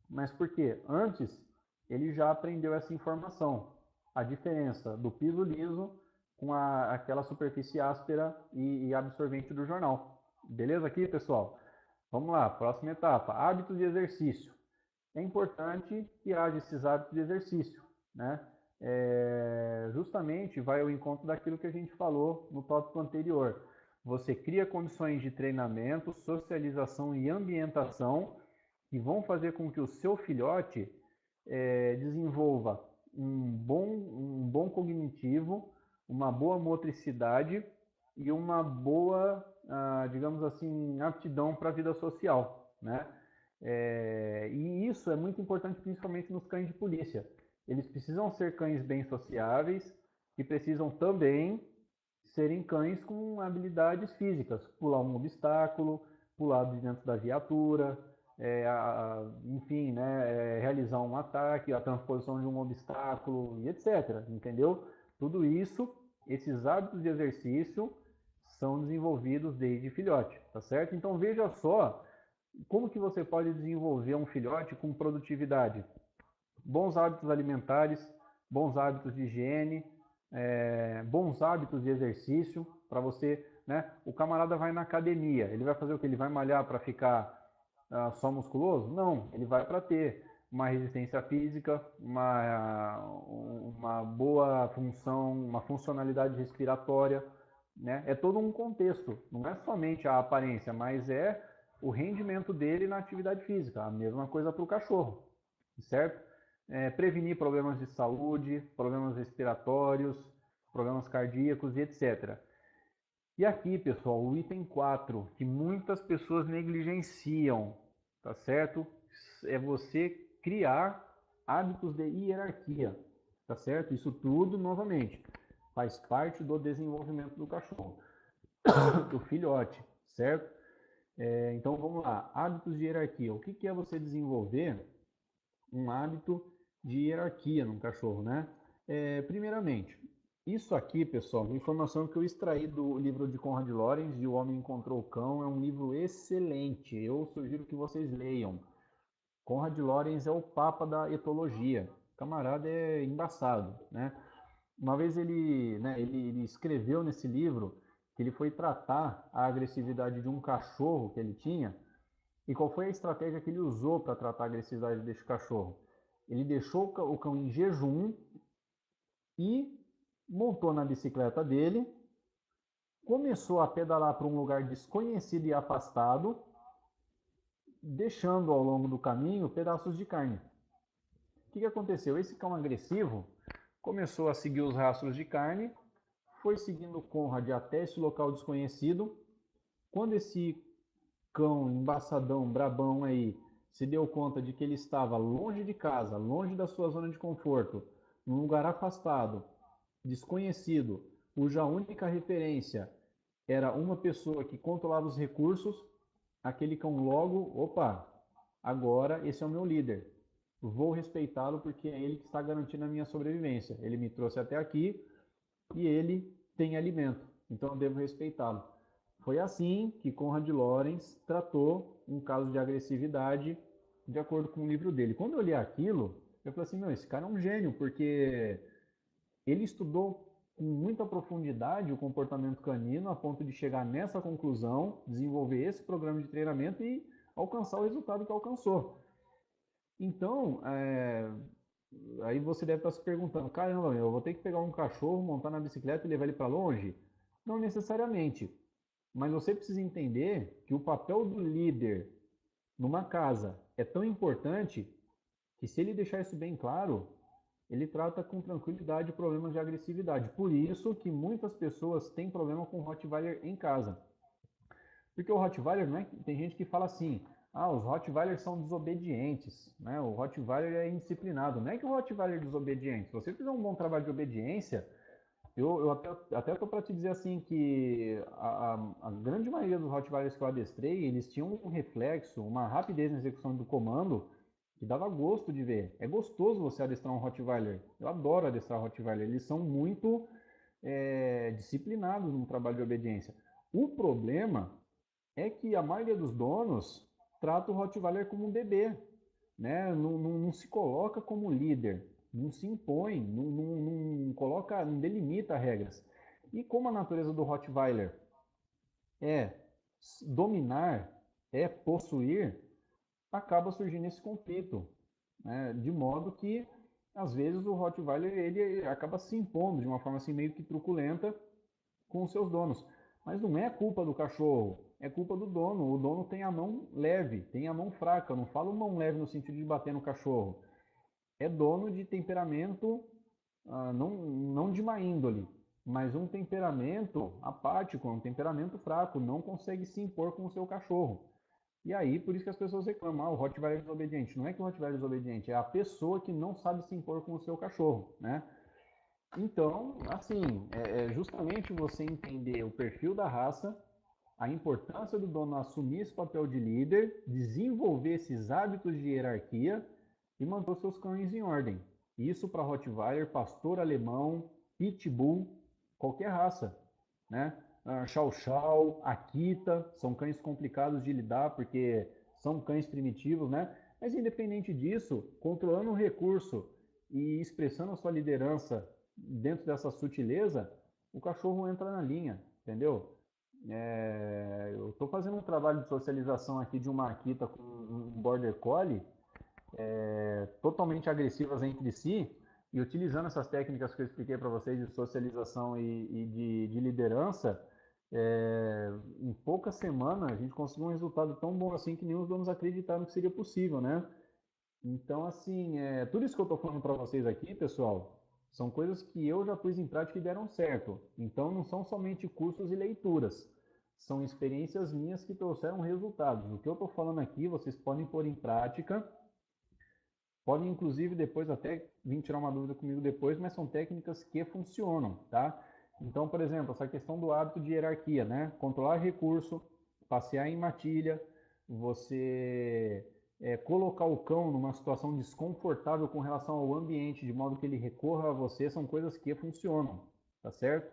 Mas por quê? Antes, ele já aprendeu essa informação. A diferença do piso liso com aquela superfície áspera e absorvente do jornal. Beleza aqui, pessoal? Vamos lá, próxima etapa. Hábitos de exercício. É importante que haja esses hábitos de exercício, né? Justamente vai ao encontro daquilo que a gente falou no tópico anterior. Você cria condições de treinamento, socialização e ambientação que vão fazer com que o seu filhote desenvolva um bom cognitivo, uma boa motricidade e uma boa digamos assim, aptidão para a vida social, né? E isso é muito importante principalmente nos cães de polícia. Eles precisam ser cães bem sociáveis e precisam também serem cães com habilidades físicas, pular um obstáculo, pular de dentro da viatura, enfim, né, realizar um ataque, a transposição de um obstáculo e etc. Entendeu? Tudo isso, esses hábitos de exercício são desenvolvidos desde filhote, tá certo? Então veja só como que você pode desenvolver um filhote com produtividade. Bons hábitos alimentares, bons hábitos de higiene, bons hábitos de exercício para você, né? O camarada vai na academia, ele vai fazer o que? Ele vai malhar para ficar só musculoso? Não, ele vai para ter uma resistência física, uma boa função, uma funcionalidade respiratória, né? É todo um contexto, não é somente a aparência, mas é o rendimento dele na atividade física. A mesma coisa para o cachorro, certo? Prevenir problemas de saúde, problemas respiratórios, problemas cardíacos e etc. E aqui, pessoal, o item 4, que muitas pessoas negligenciam, tá certo? É você criar hábitos de hierarquia, tá certo? Isso tudo, novamente, faz parte do desenvolvimento do cachorro, do filhote, certo? Então vamos lá, hábitos de hierarquia. O que é você desenvolver um hábito de hierarquia num cachorro, né? Primeiramente, isso aqui, pessoal, uma informação que eu extraí do livro de Conrad Lorenz, de O Homem Encontrou o Cão, é um livro excelente, eu sugiro que vocês leiam. Conrad Lorenz é o papa da etologia, o camarada é embaçado, né? Uma vez ele escreveu nesse livro que ele foi tratar a agressividade de um cachorro que ele tinha, e qual foi a estratégia que ele usou para tratar a agressividade desse cachorro? Ele deixou o cão em jejum e montou na bicicleta dele, começou a pedalar para um lugar desconhecido e afastado, deixando ao longo do caminho pedaços de carne. O que aconteceu? Esse cão agressivo começou a seguir os rastros de carne, foi seguindo o Conrad até esse local desconhecido. Quando esse cão embaçadão, brabão aí, se deu conta de que ele estava longe de casa, longe da sua zona de conforto, num lugar afastado, desconhecido, cuja única referência era uma pessoa que controlava os recursos, aquele cão logo, opa, agora esse é o meu líder. Vou respeitá-lo porque é ele que está garantindo a minha sobrevivência. Ele me trouxe até aqui e ele tem alimento, então eu devo respeitá-lo. Foi assim que Conrad Lorenz tratou um caso de agressividade de acordo com o livro dele. Quando eu li aquilo, eu falei assim, meu, esse cara é um gênio, porque ele estudou com muita profundidade o comportamento canino a ponto de chegar nessa conclusão, desenvolver esse programa de treinamento e alcançar o resultado que alcançou. Então, aí você deve estar se perguntando, caramba, eu vou ter que pegar um cachorro, montar na bicicleta e levar ele para longe? Não necessariamente. Mas você precisa entender que o papel do líder numa casa é tão importante que, se ele deixar isso bem claro, ele trata com tranquilidade problemas de agressividade. Por isso que muitas pessoas têm problema com Rottweiler em casa. Porque o Rottweiler, né, tem gente que fala assim, os Rottweilers são desobedientes, né? O Rottweiler é indisciplinado. Não é que o Rottweiler é desobediente. Se você fizer um bom trabalho de obediência, eu até estou para te dizer assim que a grande maioria dos Rottweilers que eu adestrei, eles tinham um reflexo, uma rapidez na execução do comando que dava gosto de ver. É gostoso você adestrar um Rottweiler. Eu adoro adestrar Rottweiler. Eles são muito disciplinados no trabalho de obediência. O problema é que a maioria dos donos trata o Rottweiler como um bebê, né? Não se coloca como líder, não se impõe, não coloca, não delimita regras. E como a natureza do Rottweiler é dominar, é possuir, acaba surgindo esse conflito, né? De modo que às vezes o Rottweiler ele acaba se impondo de uma forma assim meio que truculenta com os seus donos. Mas não é culpa do cachorro, é culpa do dono. O dono tem a mão leve, tem a mão fraca. Eu não falo mão leve no sentido de bater no cachorro. É dono de temperamento não de má índole. mas um temperamento apático, um temperamento fraco, não consegue se impor com o seu cachorro. E aí, por isso que as pessoas reclamam, o Rottweiler é desobediente. Não é que o Rottweiler é desobediente, é a pessoa que não sabe se impor com o seu cachorro, né? Então, assim, é justamente você entender o perfil da raça, a importância do dono assumir esse papel de líder, desenvolver esses hábitos de hierarquia e manter os seus cães em ordem. Isso para Rottweiler, pastor alemão, pitbull, qualquer raça, né? Chow Chow, Akita, são cães complicados de lidar porque são cães primitivos, né? Mas independente disso, controlando o recurso e expressando a sua liderança dentro dessa sutileza, o cachorro entra na linha, entendeu? Eu estou fazendo um trabalho de socialização aqui de uma Akita com um Border Collie, totalmente agressivas entre si, e utilizando essas técnicas que eu expliquei para vocês de socialização e de liderança, em poucas semanas a gente conseguiu um resultado tão bom assim que nem os donos acreditaram que seria possível, né? Então, assim, tudo isso que eu estou falando para vocês aqui, pessoal, são coisas que eu já pus em prática e deram certo. Então, não são somente cursos e leituras, são experiências minhas que trouxeram resultados. O que eu estou falando aqui, vocês podem pôr em prática, podem inclusive depois até vir tirar uma dúvida comigo depois, mas são técnicas que funcionam, tá? Então, por exemplo, essa questão do hábito de hierarquia, né? Controlar recurso, passear em matilha, você colocar o cão numa situação desconfortável com relação ao ambiente, de modo que ele recorra a você, são coisas que funcionam, tá certo?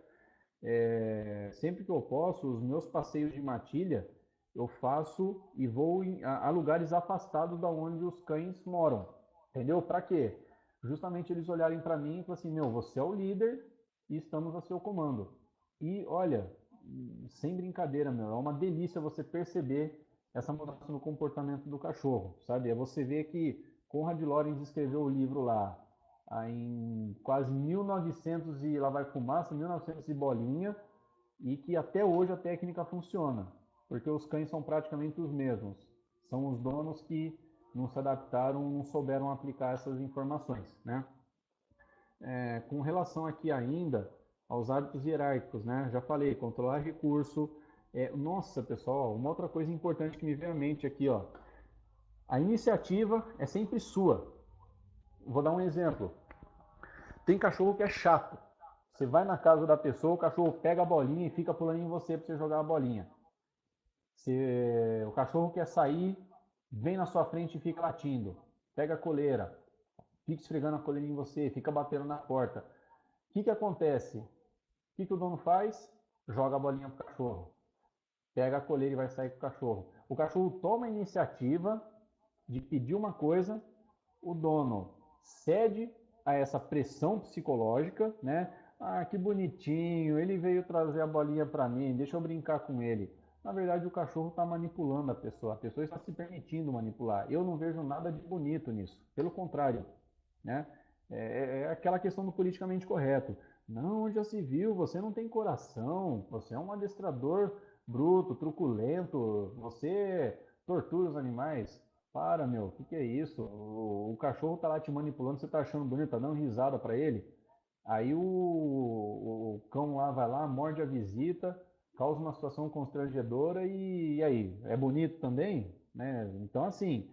Sempre que eu posso, os meus passeios de matilha, eu faço e vou a lugares afastados da onde os cães moram. Entendeu? Para quê? Justamente eles olharem para mim e falar assim, meu, você é o líder e estamos a seu comando. E olha, sem brincadeira, meu, é uma delícia você perceber essa mudança no comportamento do cachorro, sabe? É você ver que Conrad Lorenz escreveu o livro lá em quase 1900 e lá vai fumaça, 1900 e bolinha, e que até hoje a técnica funciona, porque os cães são praticamente os mesmos. São os donos que não se adaptaram, não souberam aplicar essas informações, né? Com relação aqui ainda aos hábitos hierárquicos, né? Já falei, controlar recurso. Nossa, pessoal, uma outra coisa importante que me veio à mente aqui, ó. A iniciativa é sempre sua. Vou dar um exemplo. Tem cachorro que é chato. Você vai na casa da pessoa, o cachorro pega a bolinha e fica pulando em você para você jogar a bolinha. O cachorro quer sair, vem na sua frente e fica latindo. Pega a coleira, fica esfregando a coleira em você, fica batendo na porta. O que acontece? O que o dono faz? Joga a bolinha pro cachorro. Pega a coleira e vai sair com o cachorro. O cachorro toma a iniciativa de pedir uma coisa, o dono cede a essa pressão psicológica, né? Ah, que bonitinho, ele veio trazer a bolinha para mim, deixa eu brincar com ele. Na verdade, o cachorro está manipulando a pessoa está se permitindo manipular. Eu não vejo nada de bonito nisso, pelo contrário, né? É aquela questão do politicamente correto. Não, já se viu, você não tem coração, você é um adestrador bruto, truculento, você tortura os animais. Para, meu, o que é isso? O cachorro tá lá te manipulando, você tá achando bonito, tá dando risada para ele. Aí o cão lá vai lá, morde a visita, causa uma situação constrangedora e aí? É bonito também? Né? Então, assim,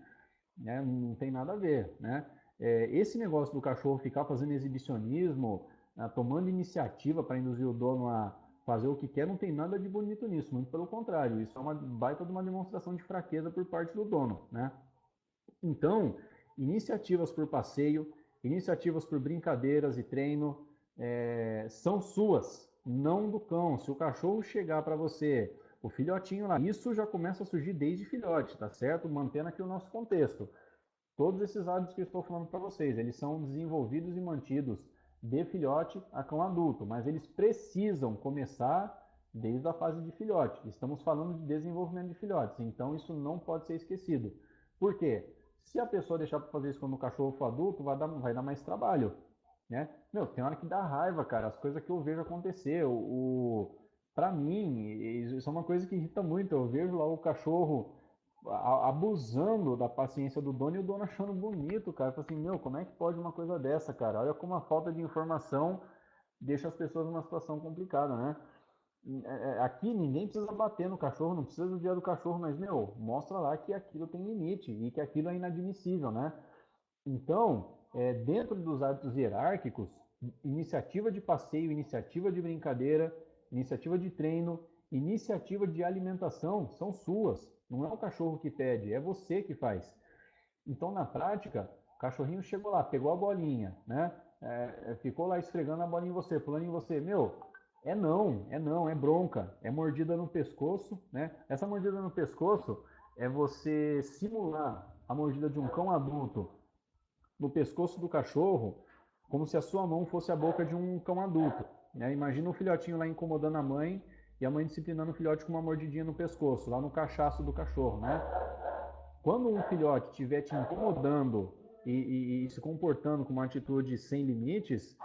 né, não tem nada a ver, né? Esse negócio do cachorro ficar fazendo exibicionismo, tomando iniciativa para induzir o dono a fazer o que quer, não tem nada de bonito nisso, muito pelo contrário, isso é uma baita de uma demonstração de fraqueza por parte do dono, né? Então, iniciativas por passeio, iniciativas por brincadeiras e treino são suas, não do cão. Se o cachorro chegar para você, o filhotinho lá, isso já começa a surgir desde filhote, tá certo? Mantendo aqui o nosso contexto. Todos esses hábitos que eu estou falando para vocês, eles são desenvolvidos e mantidos de filhote a cão adulto, mas eles precisam começar desde a fase de filhote. Estamos falando de desenvolvimento de filhotes, então isso não pode ser esquecido. Por quê? Se a pessoa deixar para fazer isso quando o cachorro for adulto, vai dar mais trabalho, né? Meu, tem hora que dá raiva, cara, as coisas que eu vejo acontecer. Para mim, isso é uma coisa que irrita muito. Eu vejo lá o cachorro abusando da paciência do dono e o dono achando bonito, cara. Fala assim, meu, como é que pode uma coisa dessa, cara? Olha como a falta de informação deixa as pessoas numa situação complicada, né? Aqui ninguém precisa bater no cachorro, não precisa do dia do cachorro, mas, meu, mostra lá que aquilo tem limite e que aquilo é inadmissível, né? Então, dentro dos hábitos hierárquicos, iniciativa de passeio, iniciativa de brincadeira, iniciativa de treino, iniciativa de alimentação são suas. Não é o cachorro que pede, é você que faz. Então, na prática, o cachorrinho chegou lá, pegou a bolinha, né? Ficou lá esfregando a bolinha em você, pulando em você. Meu, é bronca, é mordida no pescoço, né? Essa mordida no pescoço é você simular a mordida de um cão adulto no pescoço do cachorro, como se a sua mão fosse a boca de um cão adulto, né? Imagina um filhotinho lá incomodando a mãe e a mãe disciplinando o filhote com uma mordidinha no pescoço, lá no cachaço do cachorro, né? Quando um filhote estiver te incomodando e se comportando com uma atitude sem limites,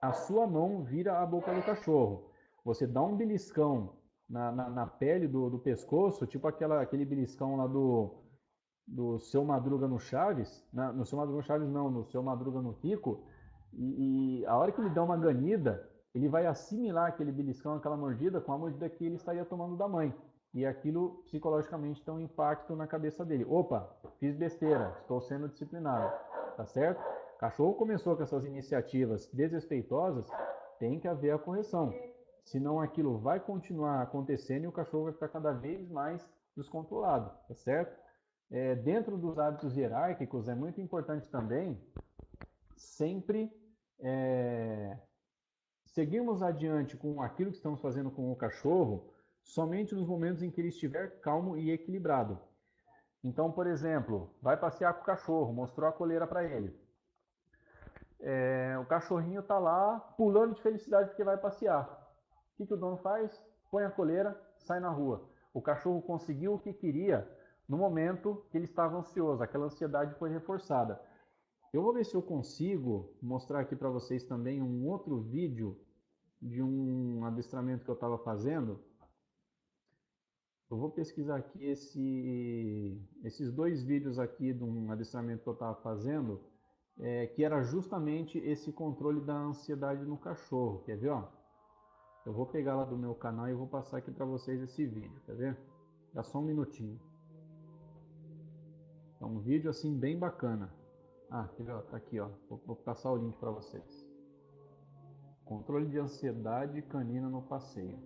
a sua mão vira a boca do cachorro. Você dá um beliscão na pele do pescoço, tipo aquele beliscão lá do Seu Madruga no Chaves, no Seu Madruga no Chaves não, no Seu Madruga no Kiko, e a hora que ele dá uma ganida, ele vai assimilar aquele beliscão, aquela mordida, com a mordida que ele estaria tomando da mãe. E aquilo psicologicamente tem um impacto na cabeça dele. Opa, fiz besteira, estou sendo disciplinado, tá certo? O cachorro começou com essas iniciativas desrespeitosas, tem que haver a correção. Senão aquilo vai continuar acontecendo e o cachorro vai ficar cada vez mais descontrolado, tá certo? Dentro dos hábitos hierárquicos é muito importante também sempre seguirmos adiante com aquilo que estamos fazendo com o cachorro somente nos momentos em que ele estiver calmo e equilibrado. Então, por exemplo, vai passear com o cachorro, mostrou a coleira para ele. O cachorrinho está lá pulando de felicidade porque vai passear. O que o dono faz? Põe a coleira, sai na rua. O cachorro conseguiu o que queria no momento que ele estava ansioso, aquela ansiedade foi reforçada. Eu vou ver se eu consigo mostrar aqui para vocês também um outro vídeo de um adestramento que eu estava fazendo. Eu vou pesquisar aqui esses dois vídeos aqui de um adestramento que eu estava fazendo, que era justamente esse controle da ansiedade no cachorro. Quer ver? Ó? Eu vou pegar lá do meu canal e vou passar aqui para vocês esse vídeo, quer ver? Dá só um minutinho. É um vídeo assim bem bacana. Quer ver? Tá aqui, ó. Vou passar o link para vocês. Controle de ansiedade canina no passeio.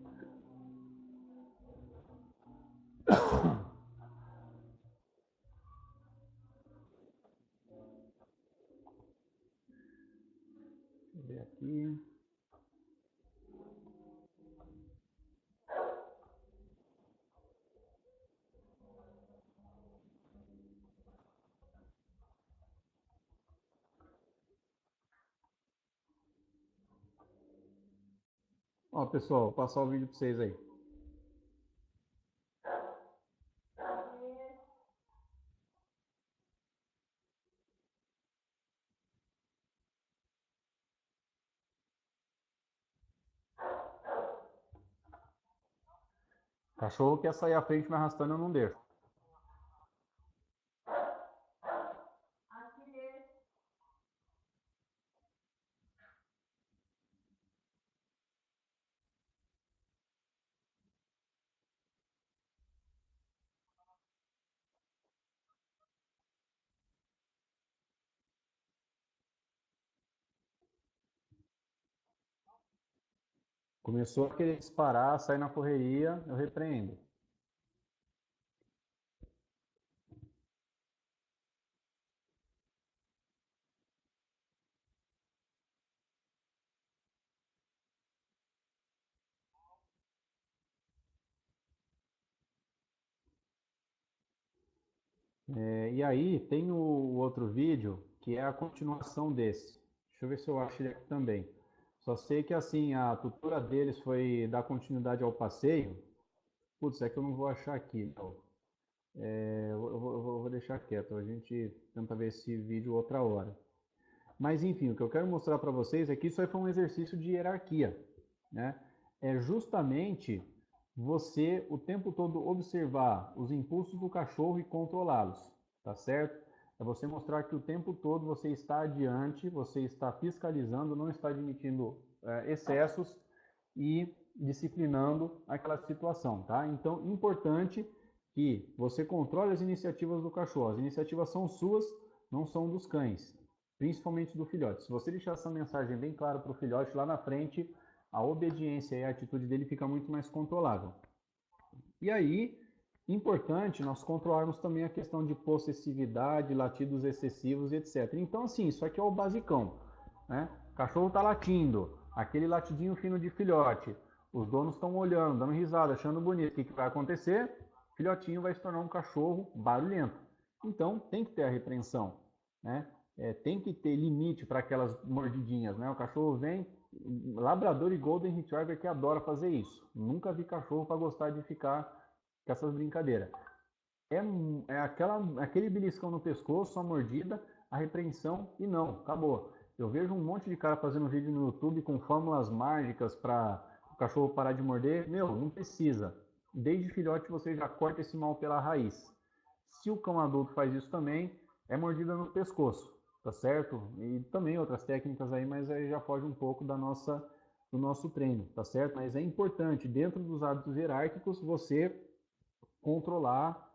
Deixa eu ver aqui. Ó, pessoal, vou passar o vídeo para vocês aí. O cachorro quer sair à frente me arrastando, eu não deixo. Começou a querer disparar, sair na correria, eu repreendo. E aí tem o outro vídeo que é a continuação desse. Deixa eu ver se eu acho ele aqui também. Só sei que assim, a tutora deles foi dar continuidade ao passeio. Putz, é que eu não vou achar aqui, então. Eu vou deixar quieto, a gente tenta ver esse vídeo outra hora. Mas enfim, o que eu quero mostrar para vocês é que isso aí foi um exercício de hierarquia, né? É justamente você o tempo todo observar os impulsos do cachorro e controlá-los, tá certo? É você mostrar que o tempo todo você está adiante, você está fiscalizando, não está admitindo excessos e disciplinando aquela situação, tá? Então, importante que você controle as iniciativas do cachorro. As iniciativas são suas, não são dos cães, principalmente do filhote. Se você deixar essa mensagem bem clara para o filhote, lá na frente, a obediência e a atitude dele fica muito mais controlável. E aí, importante nós controlarmos também a questão de possessividade, latidos excessivos, etc. Então, assim, isso aqui é o basicão, né? O cachorro está latindo, aquele latidinho fino de filhote, os donos estão olhando, dando risada, achando bonito. O que vai acontecer? O filhotinho vai se tornar um cachorro barulhento. Então, tem que ter a repreensão, né? Tem que ter limite para aquelas mordidinhas, né? O cachorro vem, labrador e golden retriever que adora fazer isso. Nunca vi cachorro para gostar de ficar com essas brincadeiras. Aquele beliscão no pescoço, a mordida, a repreensão e não, acabou. Eu vejo um monte de cara fazendo vídeo no YouTube com fórmulas mágicas para o cachorro parar de morder. Meu, não precisa. Desde filhote você já corta esse mal pela raiz. Se o cão adulto faz isso também, é mordida no pescoço, tá certo? E também outras técnicas aí, mas aí já foge um pouco do nosso treino, tá certo? Mas é importante, dentro dos hábitos hierárquicos, você controlar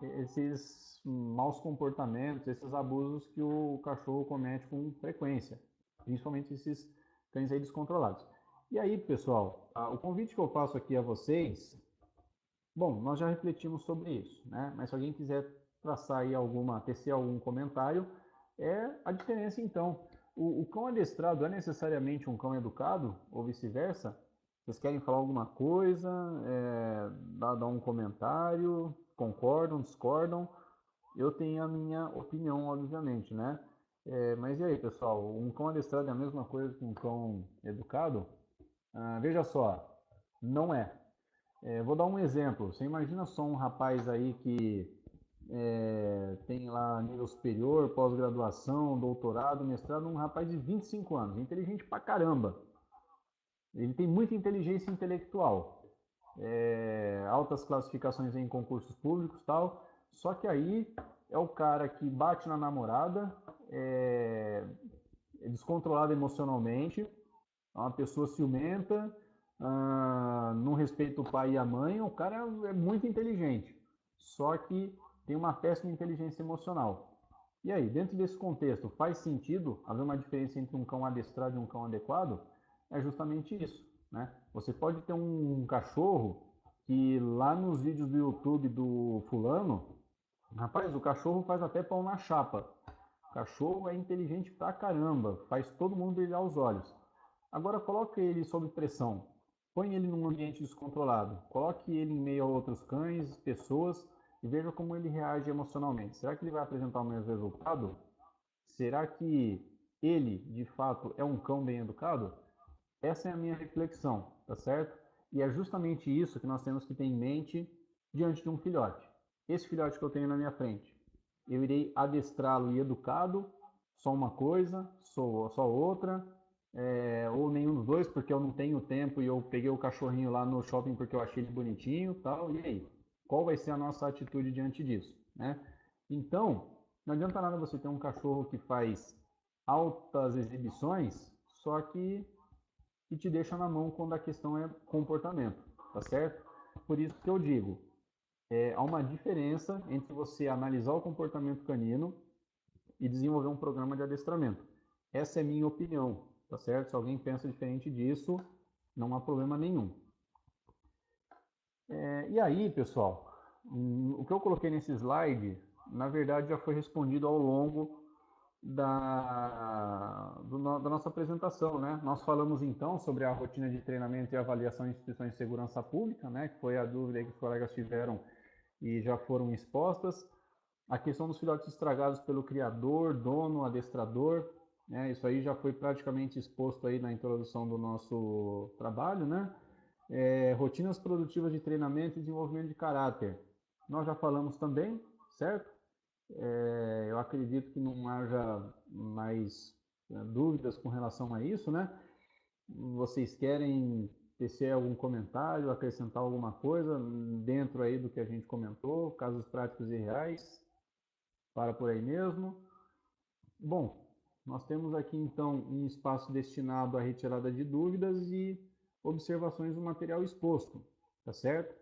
esses maus comportamentos, esses abusos que o cachorro comete com frequência, principalmente esses cães aí descontrolados. E aí, pessoal, o convite que eu faço aqui a vocês, bom, nós já refletimos sobre isso, né? Mas se alguém quiser traçar aí tecer algum comentário, é a diferença então. O cão adestrado é necessariamente um cão educado ou vice-versa? Vocês querem falar alguma coisa? Dar um comentário? Concordam, discordam? Eu tenho a minha opinião, obviamente, né? Mas e aí, pessoal? Um cão adestrado é a mesma coisa que um cão educado? Veja só, não é. Vou dar um exemplo. Você imagina só um rapaz aí que tem lá nível superior, pós-graduação, doutorado, mestrado, um rapaz de 25 anos, inteligente pra caramba. Ele tem muita inteligência intelectual, altas classificações em concursos públicos e tal, só que aí é o cara que bate na namorada, é descontrolado emocionalmente, é uma pessoa ciumenta, não respeita o pai e a mãe, o cara é muito inteligente, só que tem uma péssima inteligência emocional. E aí, dentro desse contexto, faz sentido haver uma diferença entre um cão adestrado e um cão adequado? É justamente isso, né? Você pode ter um cachorro que lá nos vídeos do YouTube do fulano, rapaz, o cachorro faz até pão na chapa. O cachorro é inteligente pra caramba, faz todo mundo brilhar os olhos. Agora coloque ele sob pressão, põe ele num ambiente descontrolado, coloque ele em meio a outros cães, pessoas e veja como ele reage emocionalmente. Será que ele vai apresentar o mesmo resultado? Será que ele, de fato, é um cão bem educado? Essa é a minha reflexão, tá certo? E é justamente isso que nós temos que ter em mente diante de um filhote. Esse filhote que eu tenho na minha frente, eu irei adestrá-lo e educado, só uma coisa, só outra, ou nenhum dos dois, porque eu não tenho tempo e eu peguei o cachorrinho lá no shopping porque eu achei ele bonitinho, tal. E aí, qual vai ser a nossa atitude diante disso, né? Então, não adianta nada você ter um cachorro que faz altas exibições, só que te deixa na mão quando a questão é comportamento, tá certo? Por isso que eu digo, há uma diferença entre você analisar o comportamento canino e desenvolver um programa de adestramento. Essa é minha opinião, tá certo? Se alguém pensa diferente disso, não há problema nenhum. E aí, pessoal, o que eu coloquei nesse slide, na verdade, já foi respondido ao longo da nossa apresentação, né? Nós falamos então sobre a rotina de treinamento e avaliação em instituições de segurança pública, né? Que foi a dúvida que os colegas tiveram e já foram expostas. A questão dos filhotes estragados pelo criador, dono, adestrador, né? Isso aí já foi praticamente exposto aí na introdução do nosso trabalho, né? Rotinas produtivas de treinamento e desenvolvimento de caráter. Nós já falamos também, certo? Eu acredito que não haja mais dúvidas com relação a isso, né? Vocês querem tecer algum comentário, acrescentar alguma coisa dentro aí do que a gente comentou, casos práticos e reais? Para por aí mesmo. Bom, Nós temos aqui então um espaço destinado à retirada de dúvidas e observações do material exposto, tá certo?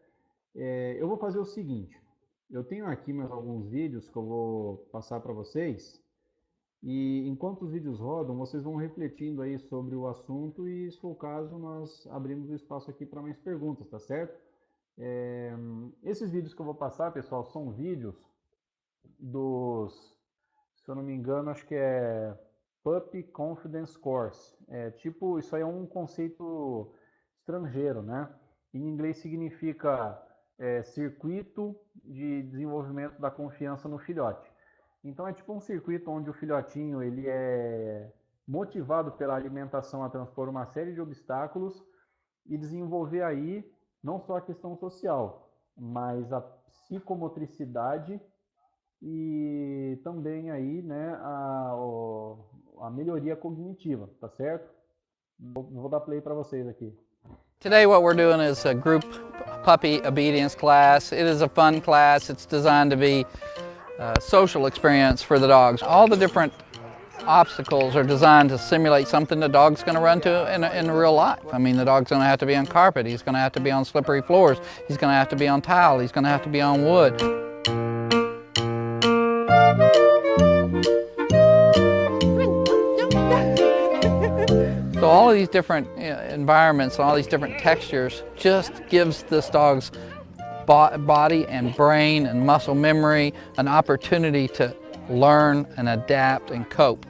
Eu vou fazer o seguinte, eu tenho aqui mais alguns vídeos que eu vou passar para vocês, e enquanto os vídeos rodam, vocês vão refletindo aí sobre o assunto e, se for o caso, nós abrimos o espaço aqui para mais perguntas, tá certo? Esses vídeos que eu vou passar, pessoal, são vídeos dos, se eu não me engano, acho que é Puppy Confidence Course. Tipo, isso aí é um conceito estrangeiro, né? Em inglês significa circuito de desenvolvimento da confiança no filhote. Então é tipo um circuito onde o filhotinho ele é motivado pela alimentação a transpor uma série de obstáculos e desenvolver aí não só a questão social, mas a psicomotricidade e também aí, né, a melhoria cognitiva, tá certo? Vou dar play para vocês aqui. Today what we're doing is a group puppy obedience class. It is a fun class. It's designed to be a social experience for the dogs. All the different obstacles are designed to simulate something the dog's going to run to in real life. I mean, the dog's going to have to be on carpet. He's going to have to be on slippery floors. He's going to have to be on tile. He's going to have to be on wood. So all of these different environments, all these different textures just gives this dog's body and brain and muscle memory an opportunity to learn and adapt and cope.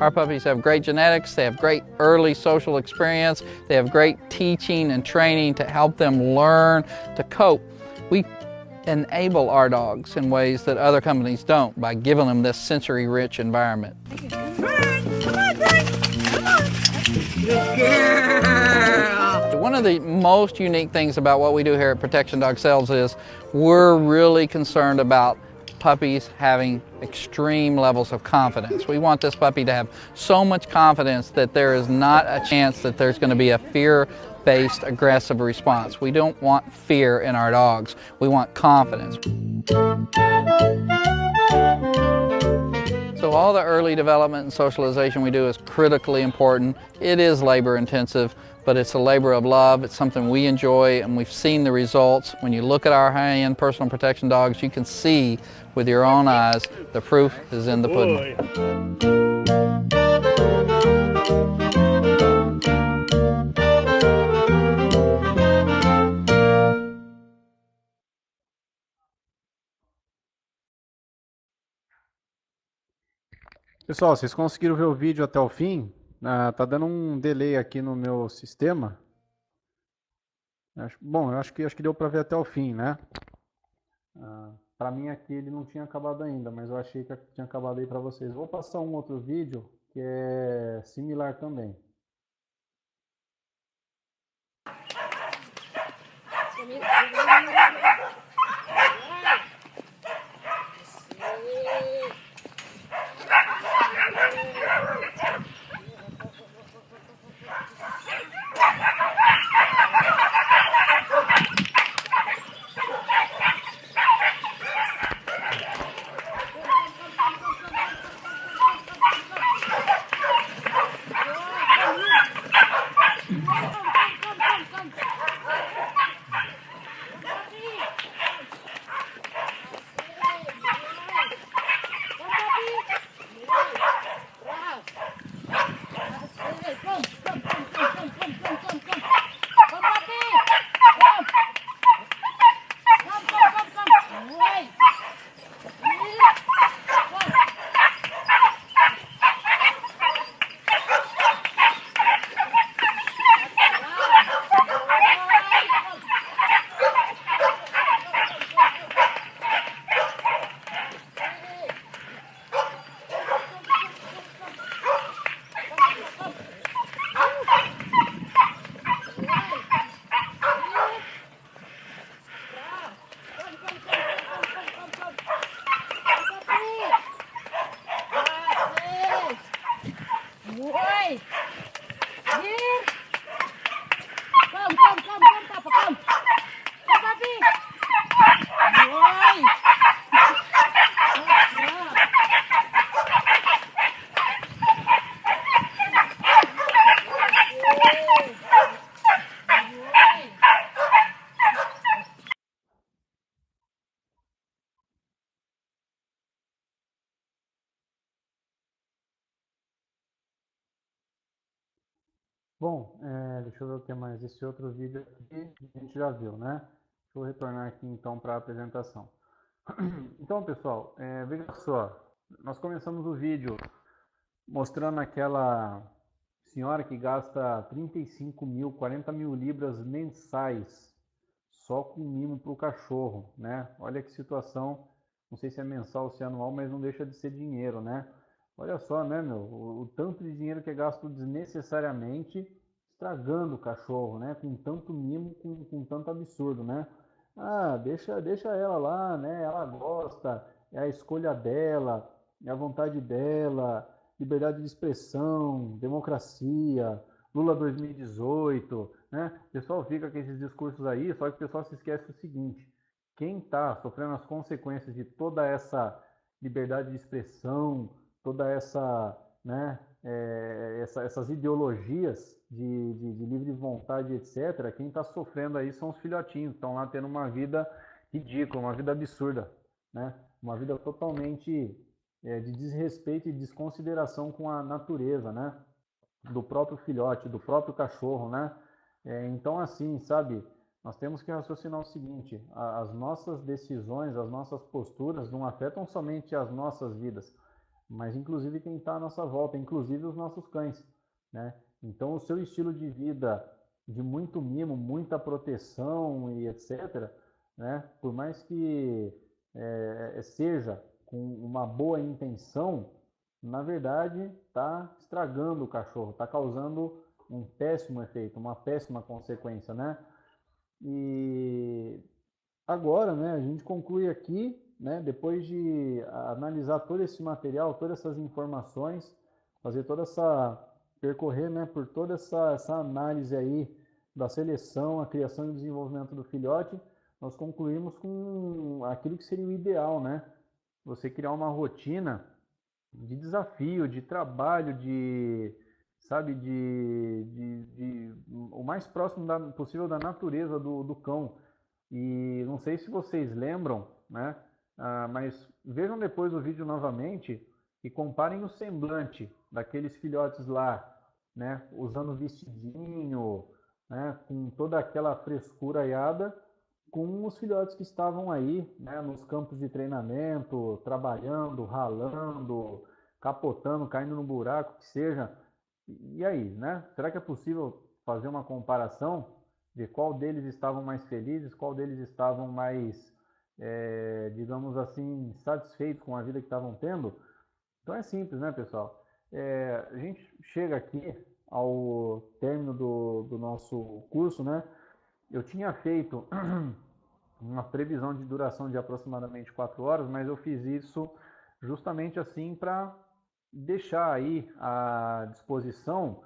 Our puppies have great genetics, they have great early social experience, they have great teaching and training to help them learn to cope. We enable our dogs in ways that other companies don't by giving them this sensory-rich environment. One of the most unique things about what we do here at Protection Dog Sales is we're really concerned about puppies having extreme levels of confidence. We want this puppy to have so much confidence that there is not a chance that there's going to be a fear-based aggressive response. We don't want fear in our dogs. We want confidence. So all the early development and socialization we do is critically important. It is labor intensive, but it's a labor of love. It's something we enjoy, and we've seen the results. When you look at our high-end personal protection dogs, you can see with your own eyes the proof is in the pudding. Pessoal, vocês conseguiram ver o vídeo até o fim? Tá dando um delay aqui no meu sistema. Bom, eu acho que deu para ver até o fim, né? Para mim aqui ele não tinha acabado ainda, mas eu achei que tinha acabado aí para vocês. Vou passar um outro vídeo que é similar também. Bom, deixa eu ver o que mais. Esse outro vídeo aqui a gente já viu, né? Deixa eu retornar aqui então para a apresentação. Então, pessoal, veja só. Nós começamos o vídeo mostrando aquela senhora que gasta 35 mil, 40 mil libras mensais só com mimo para o cachorro, né? Olha que situação, não sei se é mensal ou se é anual, mas não deixa de ser dinheiro, né? Olha só, né, meu, o tanto de dinheiro que é gasto desnecessariamente estragando o cachorro, né? Com tanto mimo, com tanto absurdo, né? Ah, deixa ela lá, né? Ela gosta, é a escolha dela, é a vontade dela, liberdade de expressão, democracia, Lula 2018, né? O pessoal fica com esses discursos aí, só que o pessoal se esquece o seguinte: quem está sofrendo as consequências de toda essa liberdade de expressão, toda essa, né, essas ideologias de livre vontade, etc., quem está sofrendo aí são os filhotinhos, estão lá tendo uma vida ridícula, uma vida absurda, né? Uma vida totalmente de desrespeito e desconsideração com a natureza, né? Do próprio filhote, do próprio cachorro, né? Então, assim, sabe, nós temos que raciocinar o seguinte: as nossas decisões, as nossas posturas não afetam somente as nossas vidas, mas inclusive quem está à nossa volta, inclusive os nossos cães, né? Então, o seu estilo de vida de muito mimo, muita proteção e etc., né? Por mais que seja com uma boa intenção, na verdade está estragando o cachorro, está causando um péssimo efeito, uma péssima consequência, né? E agora, né, a gente conclui aqui, né, depois de analisar todo esse material, todas essas informações, fazer toda essa, percorrer, né, por toda essa análise aí da seleção, a criação e o desenvolvimento do filhote, nós concluímos com aquilo que seria o ideal, né? Você criar uma rotina de desafio, de trabalho, sabe, o mais próximo possível da natureza do cão. E não sei se vocês lembram, né? Mas vejam depois o vídeo novamente e comparem o semblante daqueles filhotes lá, né? Usando vestidinho, né? Com toda aquela frescura aiada, com os filhotes que estavam aí, né? Nos campos de treinamento, trabalhando, ralando, capotando, caindo no buraco, que seja. E aí, né? Será que é possível fazer uma comparação de qual deles estavam mais felizes, qual deles estavam mais, digamos assim, satisfeitos com a vida que estavam tendo? Então é simples, né, pessoal? A gente chega aqui ao término do nosso curso, né? Eu tinha feito uma previsão de duração de aproximadamente 4 horas, mas eu fiz isso justamente assim para deixar aí à disposição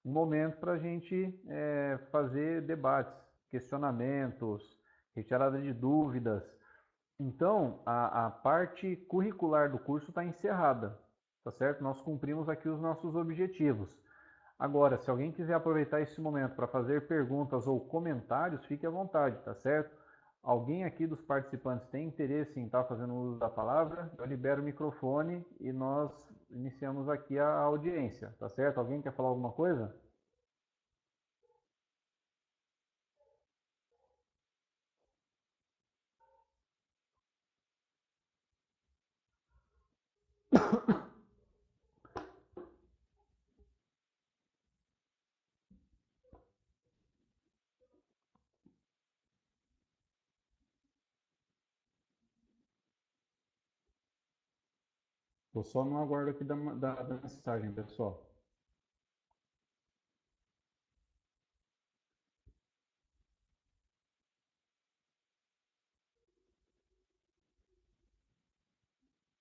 um momento para a gente fazer debates, questionamentos, retirada de dúvidas. Então, a parte curricular do curso está encerrada, tá certo? Nós cumprimos aqui os nossos objetivos. Agora, se alguém quiser aproveitar esse momento para fazer perguntas ou comentários, fique à vontade, tá certo? Alguém aqui dos participantes tem interesse em estar fazendo uso da palavra? Eu libero o microfone e nós iniciamos aqui a audiência, tá certo? Alguém quer falar alguma coisa? Estou só no aguardo aqui da mensagem, pessoal.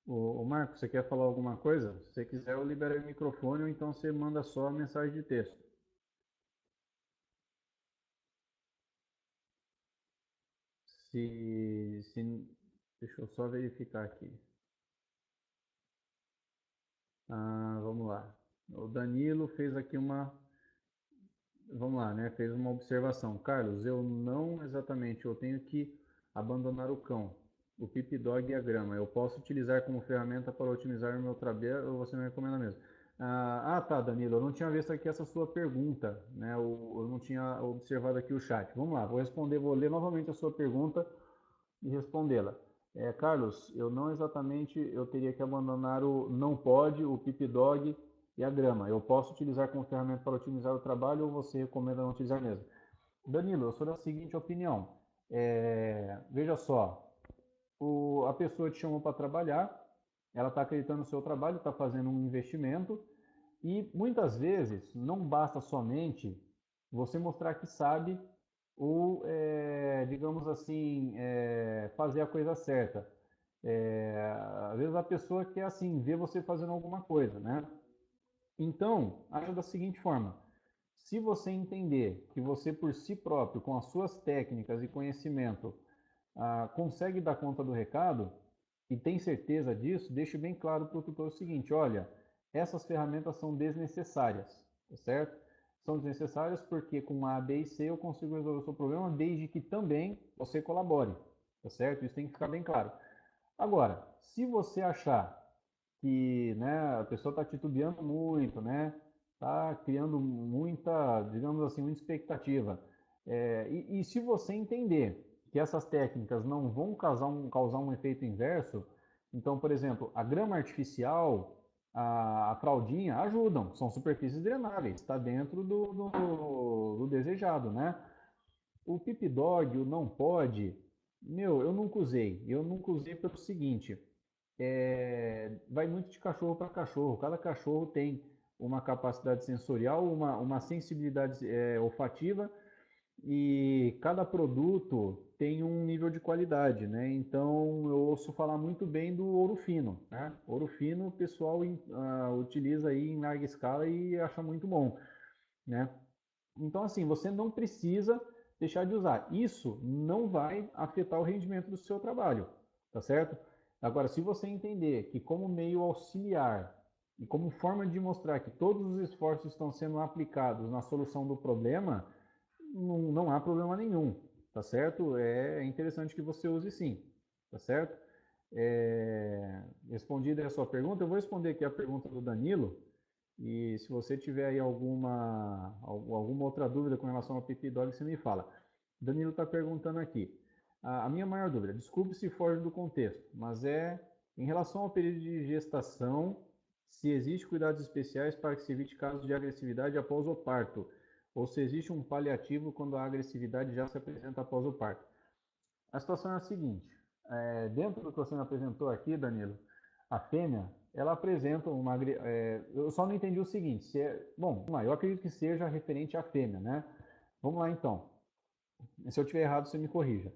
Ô Marco, você quer falar alguma coisa? Se você quiser, eu libero o microfone ou então você manda só a mensagem de texto. Deixa eu só verificar aqui. Vamos lá. O Danilo fez aqui vamos lá, né? Fez uma observação. Carlos, eu não exatamente, eu tenho que abandonar o cão, o pip dog e a grama. Eu posso utilizar como ferramenta para otimizar o meu trabalho ou você não recomenda mesmo? Tá, Danilo, eu não tinha visto aqui essa sua pergunta, né? Eu não tinha observado aqui o chat. Vamos lá, vou responder, vou ler novamente a sua pergunta e respondê-la. Carlos, eu não exatamente, eu teria que abandonar o não pode, o PipDog e a grama. Eu posso utilizar como ferramenta para otimizar o trabalho ou você recomenda não utilizar mesmo? Danilo, eu sou da seguinte opinião. Veja só, a pessoa te chamou para trabalhar, ela está acreditando no seu trabalho, está fazendo um investimento e muitas vezes não basta somente você mostrar que sabe ou, digamos assim, fazer a coisa certa. Às vezes a pessoa quer assim ver você fazendo alguma coisa, né? Então, acho da seguinte forma: se você entender que você por si próprio, com as suas técnicas e conhecimento, consegue dar conta do recado e tem certeza disso, deixe bem claro para o tutor o seguinte: olha, essas ferramentas são desnecessárias, tá certo? São desnecessárias porque com A, B e C eu consigo resolver o seu problema desde que também você colabore, tá certo? Isso tem que ficar bem claro. Agora, se você achar que, né, a pessoa está titubeando muito, né, está criando muita, digamos assim, muita expectativa, e se você entender que essas técnicas não vão causar um efeito inverso, então, por exemplo, a grama artificial, a fraldinha ajudam, são superfícies drenáveis, está dentro do desejado, né? O Pipdog, o não pode, meu, eu nunca usei pelo seguinte, vai muito de cachorro para cachorro. Cada cachorro tem uma capacidade sensorial, uma sensibilidade olfativa e cada produto tem um nível de qualidade, né? Então eu ouço falar muito bem do ouro fino, né? Ouro fino o pessoal utiliza aí em larga escala e acha muito bom, né? Então assim, você não precisa deixar de usar. Isso não vai afetar o rendimento do seu trabalho, tá certo? Agora, se você entender que como meio auxiliar e como forma de mostrar que todos os esforços estão sendo aplicados na solução do problema, não há problema nenhum, tá certo? É interessante que você use sim, tá certo? Respondida a sua pergunta, eu vou responder aqui a pergunta do Danilo, e se você tiver aí alguma outra dúvida com relação ao PP Dog, você me fala. Danilo está perguntando aqui. A minha maior dúvida, desculpe se foge do contexto, mas em relação ao período de gestação, se existe cuidados especiais para que se evite casos de agressividade após o parto, ou se existe um paliativo quando a agressividade já se apresenta após o parto. A situação é a seguinte, dentro do que você me apresentou aqui, Danilo, a fêmea, ela apresenta eu só não entendi o seguinte, bom, eu acredito que seja referente à fêmea, né? Vamos lá então. Se eu estiver errado, você me corrija.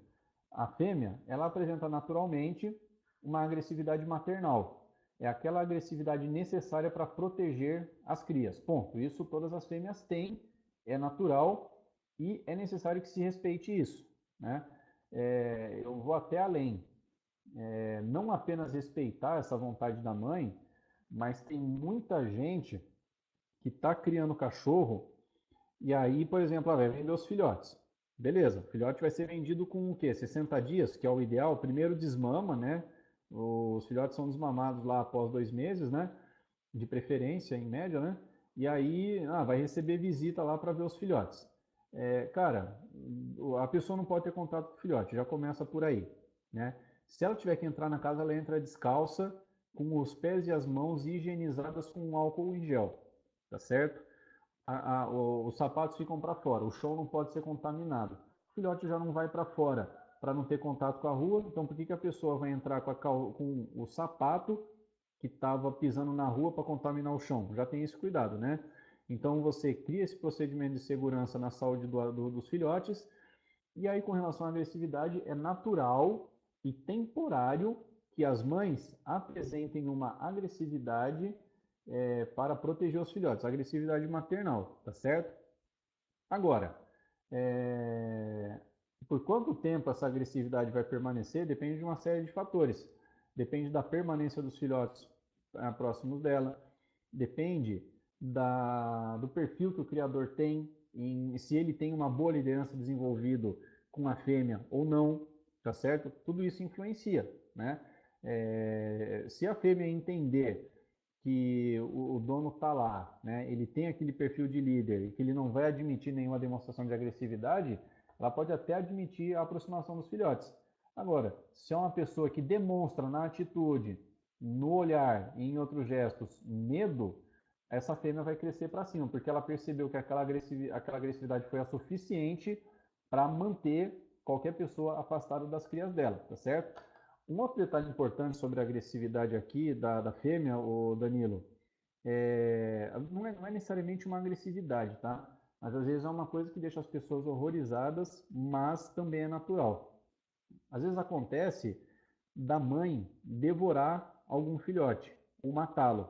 A fêmea, ela apresenta naturalmente uma agressividade maternal. É aquela agressividade necessária para proteger as crias. Ponto. Isso todas as fêmeas têm, é natural e é necessário que se respeite isso, né? Eu vou até além. Não apenas respeitar essa vontade da mãe, mas tem muita gente que está criando cachorro e aí, por exemplo, vai vender os filhotes. Beleza, o filhote vai ser vendido com o quê? 60 dias, que é o ideal. Primeiro desmama, né? Os filhotes são desmamados lá após 2 meses, né? De preferência, em média, né? E aí, vai receber visita lá para ver os filhotes. Cara, a pessoa não pode ter contato com o filhote, já começa por aí, né? Se ela tiver que entrar na casa, ela entra descalça, com os pés e as mãos higienizadas com álcool em gel, tá certo? Os sapatos ficam para fora, o chão não pode ser contaminado. O filhote já não vai para fora para não ter contato com a rua, então por que a pessoa vai entrar com o sapato que estava pisando na rua para contaminar o chão? Já tem esse cuidado, né? Então você cria esse procedimento de segurança na saúde dos filhotes, e aí com relação à agressividade, é natural e temporário que as mães apresentem uma agressividade para proteger os filhotes, agressividade maternal, tá certo? Agora, é, por quanto tempo essa agressividade vai permanecer depende de uma série de fatores. Depende da permanência dos filhotes próximos dela, depende do perfil que o criador tem, se ele tem uma boa liderança desenvolvido com a fêmea ou não, tá certo? Tudo isso influencia, né? Se a fêmea entender que o dono está lá, né, ele tem aquele perfil de líder e que ele não vai admitir nenhuma demonstração de agressividade, ela pode até admitir a aproximação dos filhotes. Agora, se é uma pessoa que demonstra na atitude, no olhar e em outros gestos medo, essa fêmea vai crescer para cima, porque ela percebeu que aquela agressividade foi a suficiente para manter qualquer pessoa afastada das crias dela, tá certo? Um outro detalhe importante sobre a agressividade aqui da fêmea, o Danilo, não é necessariamente uma agressividade, tá? Mas às vezes é uma coisa que deixa as pessoas horrorizadas, mas também é natural. Às vezes acontece da mãe devorar algum filhote, ou matá-lo.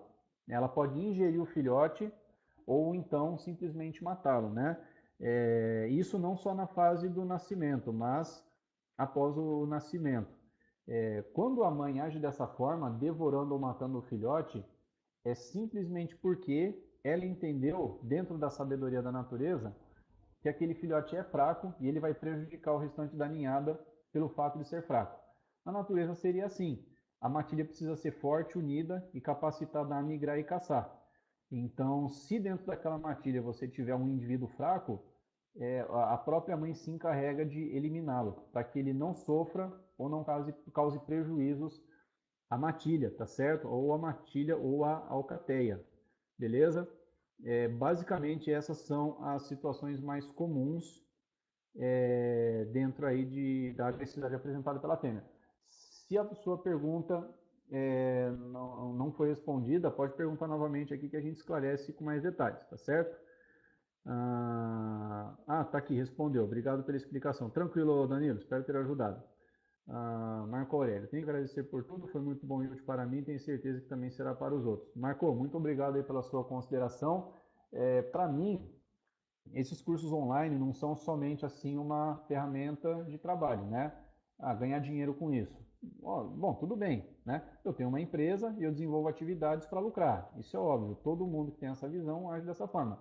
Ela pode ingerir o filhote ou então simplesmente matá-lo, né? Isso não só na fase do nascimento, mas após o nascimento. Quando a mãe age dessa forma, devorando ou matando o filhote, é simplesmente porque ela entendeu, dentro da sabedoria da natureza, que aquele filhote é fraco e ele vai prejudicar o restante da ninhada pelo fato de ser fraco. Na natureza seria assim: a matilha precisa ser forte, unida e capacitada a migrar e caçar. Então, se dentro daquela matilha você tiver um indivíduo fraco, a própria mãe se encarrega de eliminá-lo, para que ele não sofra ou não cause prejuízos à matilha, tá certo? Ou à matilha ou à alcateia, beleza? Basicamente, essas são as situações mais comuns dentro aí da agressividade apresentada pela fêmea. Se a sua pergunta não foi respondida, pode perguntar novamente aqui que a gente esclarece com mais detalhes, tá certo? Tá aqui, respondeu. Obrigado pela explicação. Tranquilo, Danilo, espero ter ajudado. Marco Aurélio, tenho que agradecer por tudo, foi muito bom e útil para mim, tenho certeza que também será para os outros. Marco, muito obrigado aí pela sua consideração. Para mim, esses cursos online não são somente assim uma ferramenta de trabalho, né? Ganhar dinheiro com isso. Bom, tudo bem, né? Eu tenho uma empresa e eu desenvolvo atividades para lucrar. Isso é óbvio, todo mundo que tem essa visão age dessa forma.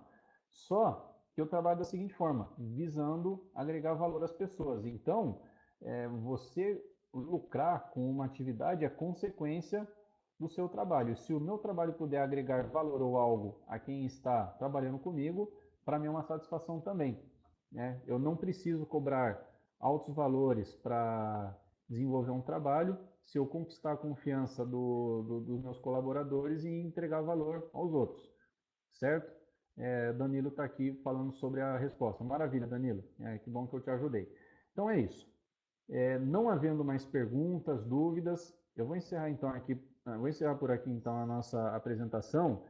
Só que eu trabalho da seguinte forma, visando agregar valor às pessoas. Então, você lucrar com uma atividade é consequência do seu trabalho. Se o meu trabalho puder agregar valor ou algo a quem está trabalhando comigo, para mim é uma satisfação também, né? Eu não preciso cobrar altos valores para desenvolver um trabalho se eu conquistar a confiança dos meus colaboradores e entregar valor aos outros, certo? Danilo está aqui falando sobre a resposta. Maravilha, Danilo. Que bom que eu te ajudei. Então é isso. Não havendo mais perguntas, dúvidas, eu vou encerrar então aqui, vou encerrar por aqui então a nossa apresentação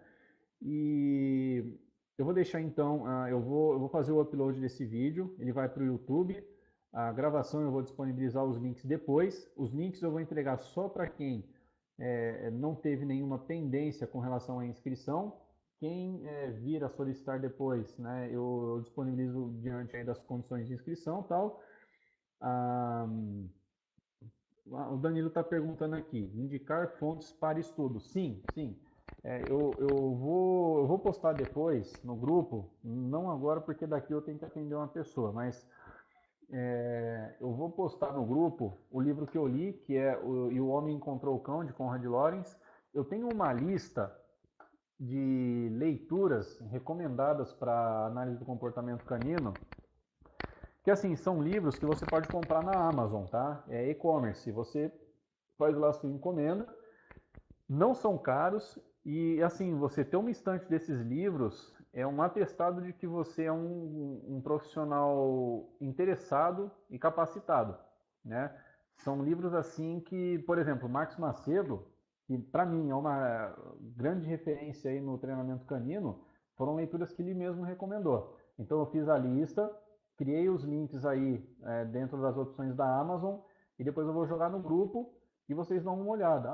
e eu vou deixar então, eu vou fazer o upload desse vídeo, ele vai para o YouTube, a gravação eu vou disponibilizar os links depois, os links eu vou entregar só para quem não teve nenhuma pendência com relação à inscrição, quem vir a solicitar depois, né, eu disponibilizo diante aí das condições de inscrição e tal. O Danilo está perguntando aqui, indicar fontes para estudo. Sim, sim. Eu vou postar depois no grupo, não agora porque daqui eu tenho que atender uma pessoa, mas eu vou postar no grupo o livro que eu li, que é E o Homem Encontrou o Cão, de Conrad Lorenz. Eu tenho uma lista de leituras recomendadas para análise do comportamento canino, que assim, são livros que você pode comprar na Amazon, tá? É e-commerce, você faz lá a sua encomenda, não são caros e assim, você ter uma estante desses livros é um atestado de que você é um profissional interessado e capacitado, né? São livros assim que, por exemplo, Marcos Macedo, que para mim é uma grande referência aí no treinamento canino, foram leituras que ele mesmo recomendou. Então eu fiz a lista, criei os links aí dentro das opções da Amazon e depois eu vou jogar no grupo e vocês dão uma olhada.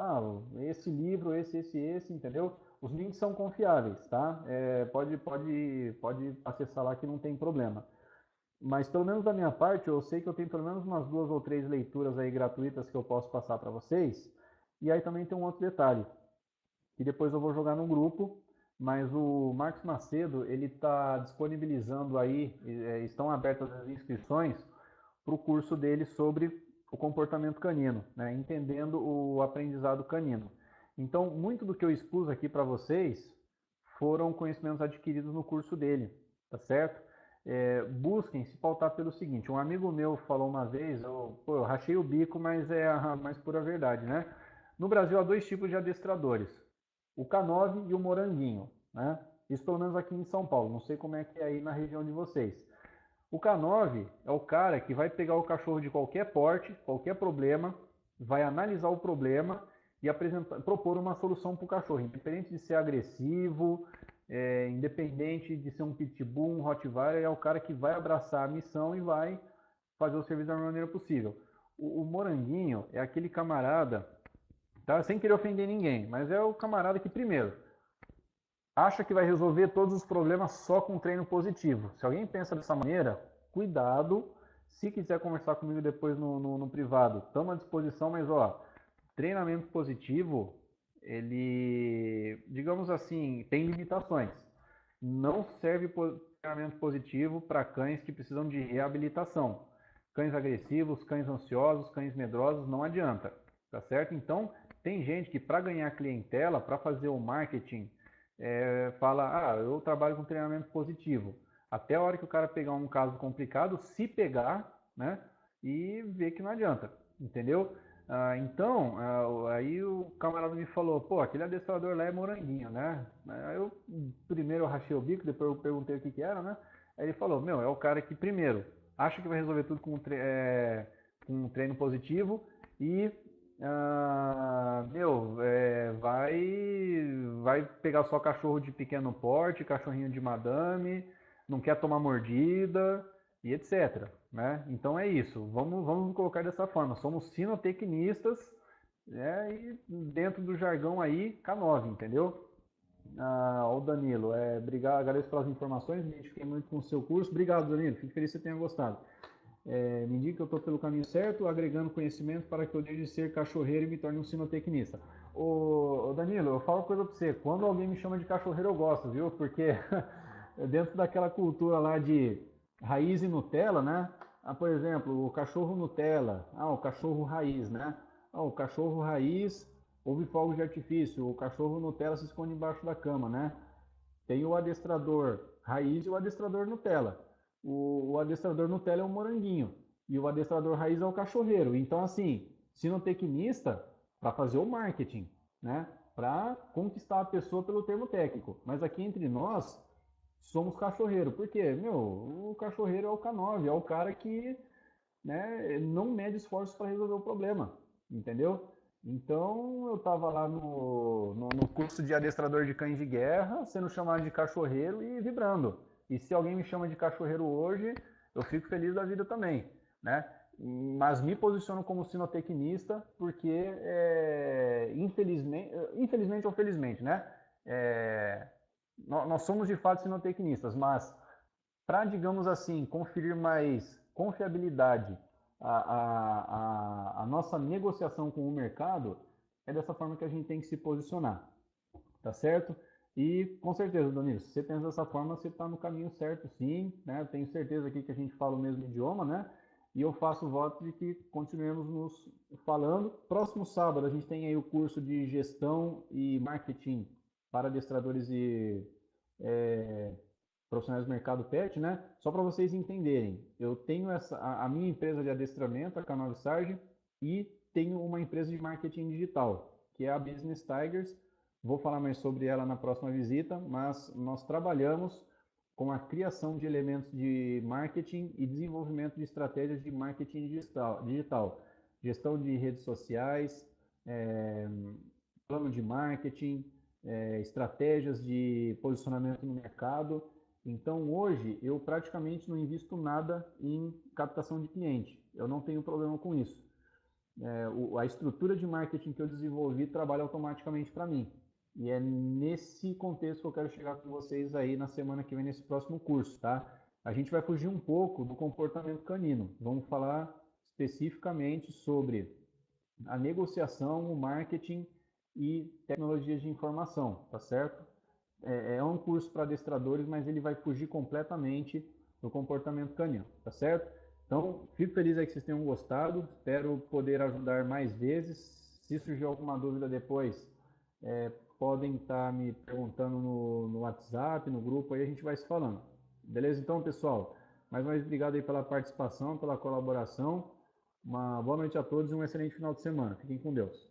Esse livro, esse, entendeu? Os links são confiáveis, tá? Pode acessar lá que não tem problema. Mas pelo menos da minha parte, eu sei que eu tenho pelo menos umas 2 ou 3 leituras aí gratuitas que eu posso passar para vocês. E aí também tem um outro detalhe, que depois eu vou jogar no grupo, mas o Marcos Macedo, ele está disponibilizando aí, estão abertas as inscrições para o curso dele sobre o comportamento canino, né? Entendendo o aprendizado canino. Então, muito do que eu expus aqui para vocês foram conhecimentos adquiridos no curso dele, tá certo? Busquem se pautar pelo seguinte, um amigo meu falou uma vez, eu rachei o bico, mas é a mais pura verdade, né? No Brasil há dois tipos de adestradores, o K9 e o Moranguinho, né? Isso pelo menos aqui em São Paulo, não sei como é que é aí na região de vocês. O K9 é o cara que vai pegar o cachorro de qualquer porte, qualquer problema, vai analisar o problema e propor uma solução para o cachorro, independente de ser agressivo, independente de ser um pitbull, um rottweiler, é o cara que vai abraçar a missão e vai fazer o serviço da melhor maneira possível. O Moranguinho é aquele camarada, tá? Sem querer ofender ninguém, mas é o camarada que primeiro acha que vai resolver todos os problemas só com treino positivo. Se alguém pensa dessa maneira, cuidado. Se quiser conversar comigo depois no privado, estamos à disposição, mas ó, treinamento positivo, ele, digamos assim, tem limitações. Não serve treinamento positivo para cães que precisam de reabilitação. Cães agressivos, cães ansiosos, cães medrosos, não adianta, tá certo? Então, tem gente que para ganhar clientela, para fazer o marketing, fala, eu trabalho com treinamento positivo. Até a hora que o cara pegar um caso complicado, se pegar, né, e ver que não adianta, entendeu? Então, aí o camarada me falou, pô, aquele adestrador lá é Moranguinho, né? Aí primeiro eu rachei o bico, depois eu perguntei o que que era, né? Aí ele falou, meu, é o cara que primeiro acha que vai resolver tudo com um treino positivo e vai pegar só cachorro de pequeno porte, cachorrinho de madame, não quer tomar mordida e etc. Né? Então é isso, vamos colocar dessa forma, somos sinotecnistas, e dentro do jargão aí, K9, entendeu? O Danilo, obrigado, agradeço pelas informações, me identifiquei muito com o seu curso, obrigado Danilo, fico feliz que você tenha gostado. Me indica que eu estou pelo caminho certo, agregando conhecimento para que eu deixe de ser cachorreiro e me torne um sinotecnista. Ô Danilo, eu falo uma coisa para você, quando alguém me chama de cachorreiro eu gosto, viu? Porque dentro daquela cultura lá de raiz e Nutella, né? Por exemplo, o cachorro Nutella, o cachorro raiz, né? O cachorro raiz ouve fogos de artifício, o cachorro Nutella se esconde embaixo da cama, né? Tem o adestrador raiz e o adestrador Nutella. O adestrador Nutella é o Moranguinho e o adestrador raiz é o cachorreiro. Então, assim, sinotecnista para fazer o marketing, né? Para conquistar a pessoa pelo termo técnico. Mas aqui entre nós, somos cachorreiro. Por quê? Meu, o cachorreiro é o K9, é o cara que, né, não mede esforços para resolver o problema, entendeu? Então eu estava lá no curso de adestrador de cães de guerra, sendo chamado de cachorreiro e vibrando. E se alguém me chama de cachorreiro hoje, eu fico feliz da vida também, né? Mas me posiciono como sinotecnista porque, infelizmente ou felizmente, né? Nós somos de fato sinotecnistas, mas para, digamos assim, conferir mais confiabilidade a nossa negociação com o mercado, é dessa forma que a gente tem que se posicionar, tá certo? E com certeza, Danilo, se você pensa dessa forma, você está no caminho certo, sim, né? Eu tenho certeza aqui que a gente fala o mesmo idioma, né? E eu faço voto de que continuemos nos falando. Próximo sábado a gente tem aí o curso de gestão e marketing para adestradores e profissionais do mercado pet, né? Só para vocês entenderem, eu tenho a minha empresa de adestramento, a K9 Sarge, e tenho uma empresa de marketing digital, que é a Business Tigers. Vou falar mais sobre ela na próxima visita, mas nós trabalhamos com a criação de elementos de marketing e desenvolvimento de estratégias de marketing digital, gestão de redes sociais, plano de marketing, estratégias de posicionamento no mercado. Então hoje eu praticamente não invisto nada em captação de cliente. Eu não tenho problema com isso. A estrutura de marketing que eu desenvolvi trabalha automaticamente para mim. E é nesse contexto que eu quero chegar com vocês aí na semana que vem, nesse próximo curso, tá? A gente vai fugir um pouco do comportamento canino. Vamos falar especificamente sobre a negociação, o marketing e tecnologias de informação, tá certo? É um curso para adestradores, mas ele vai fugir completamente do comportamento canino, tá certo? Então, fico feliz aí que vocês tenham gostado, espero poder ajudar mais vezes. Se surgir alguma dúvida depois, podem estar me perguntando no WhatsApp, no grupo, aí a gente vai se falando. Beleza? Então, pessoal, mais uma vez obrigado aí pela participação, pela colaboração. Uma boa noite a todos e um excelente final de semana. Fiquem com Deus.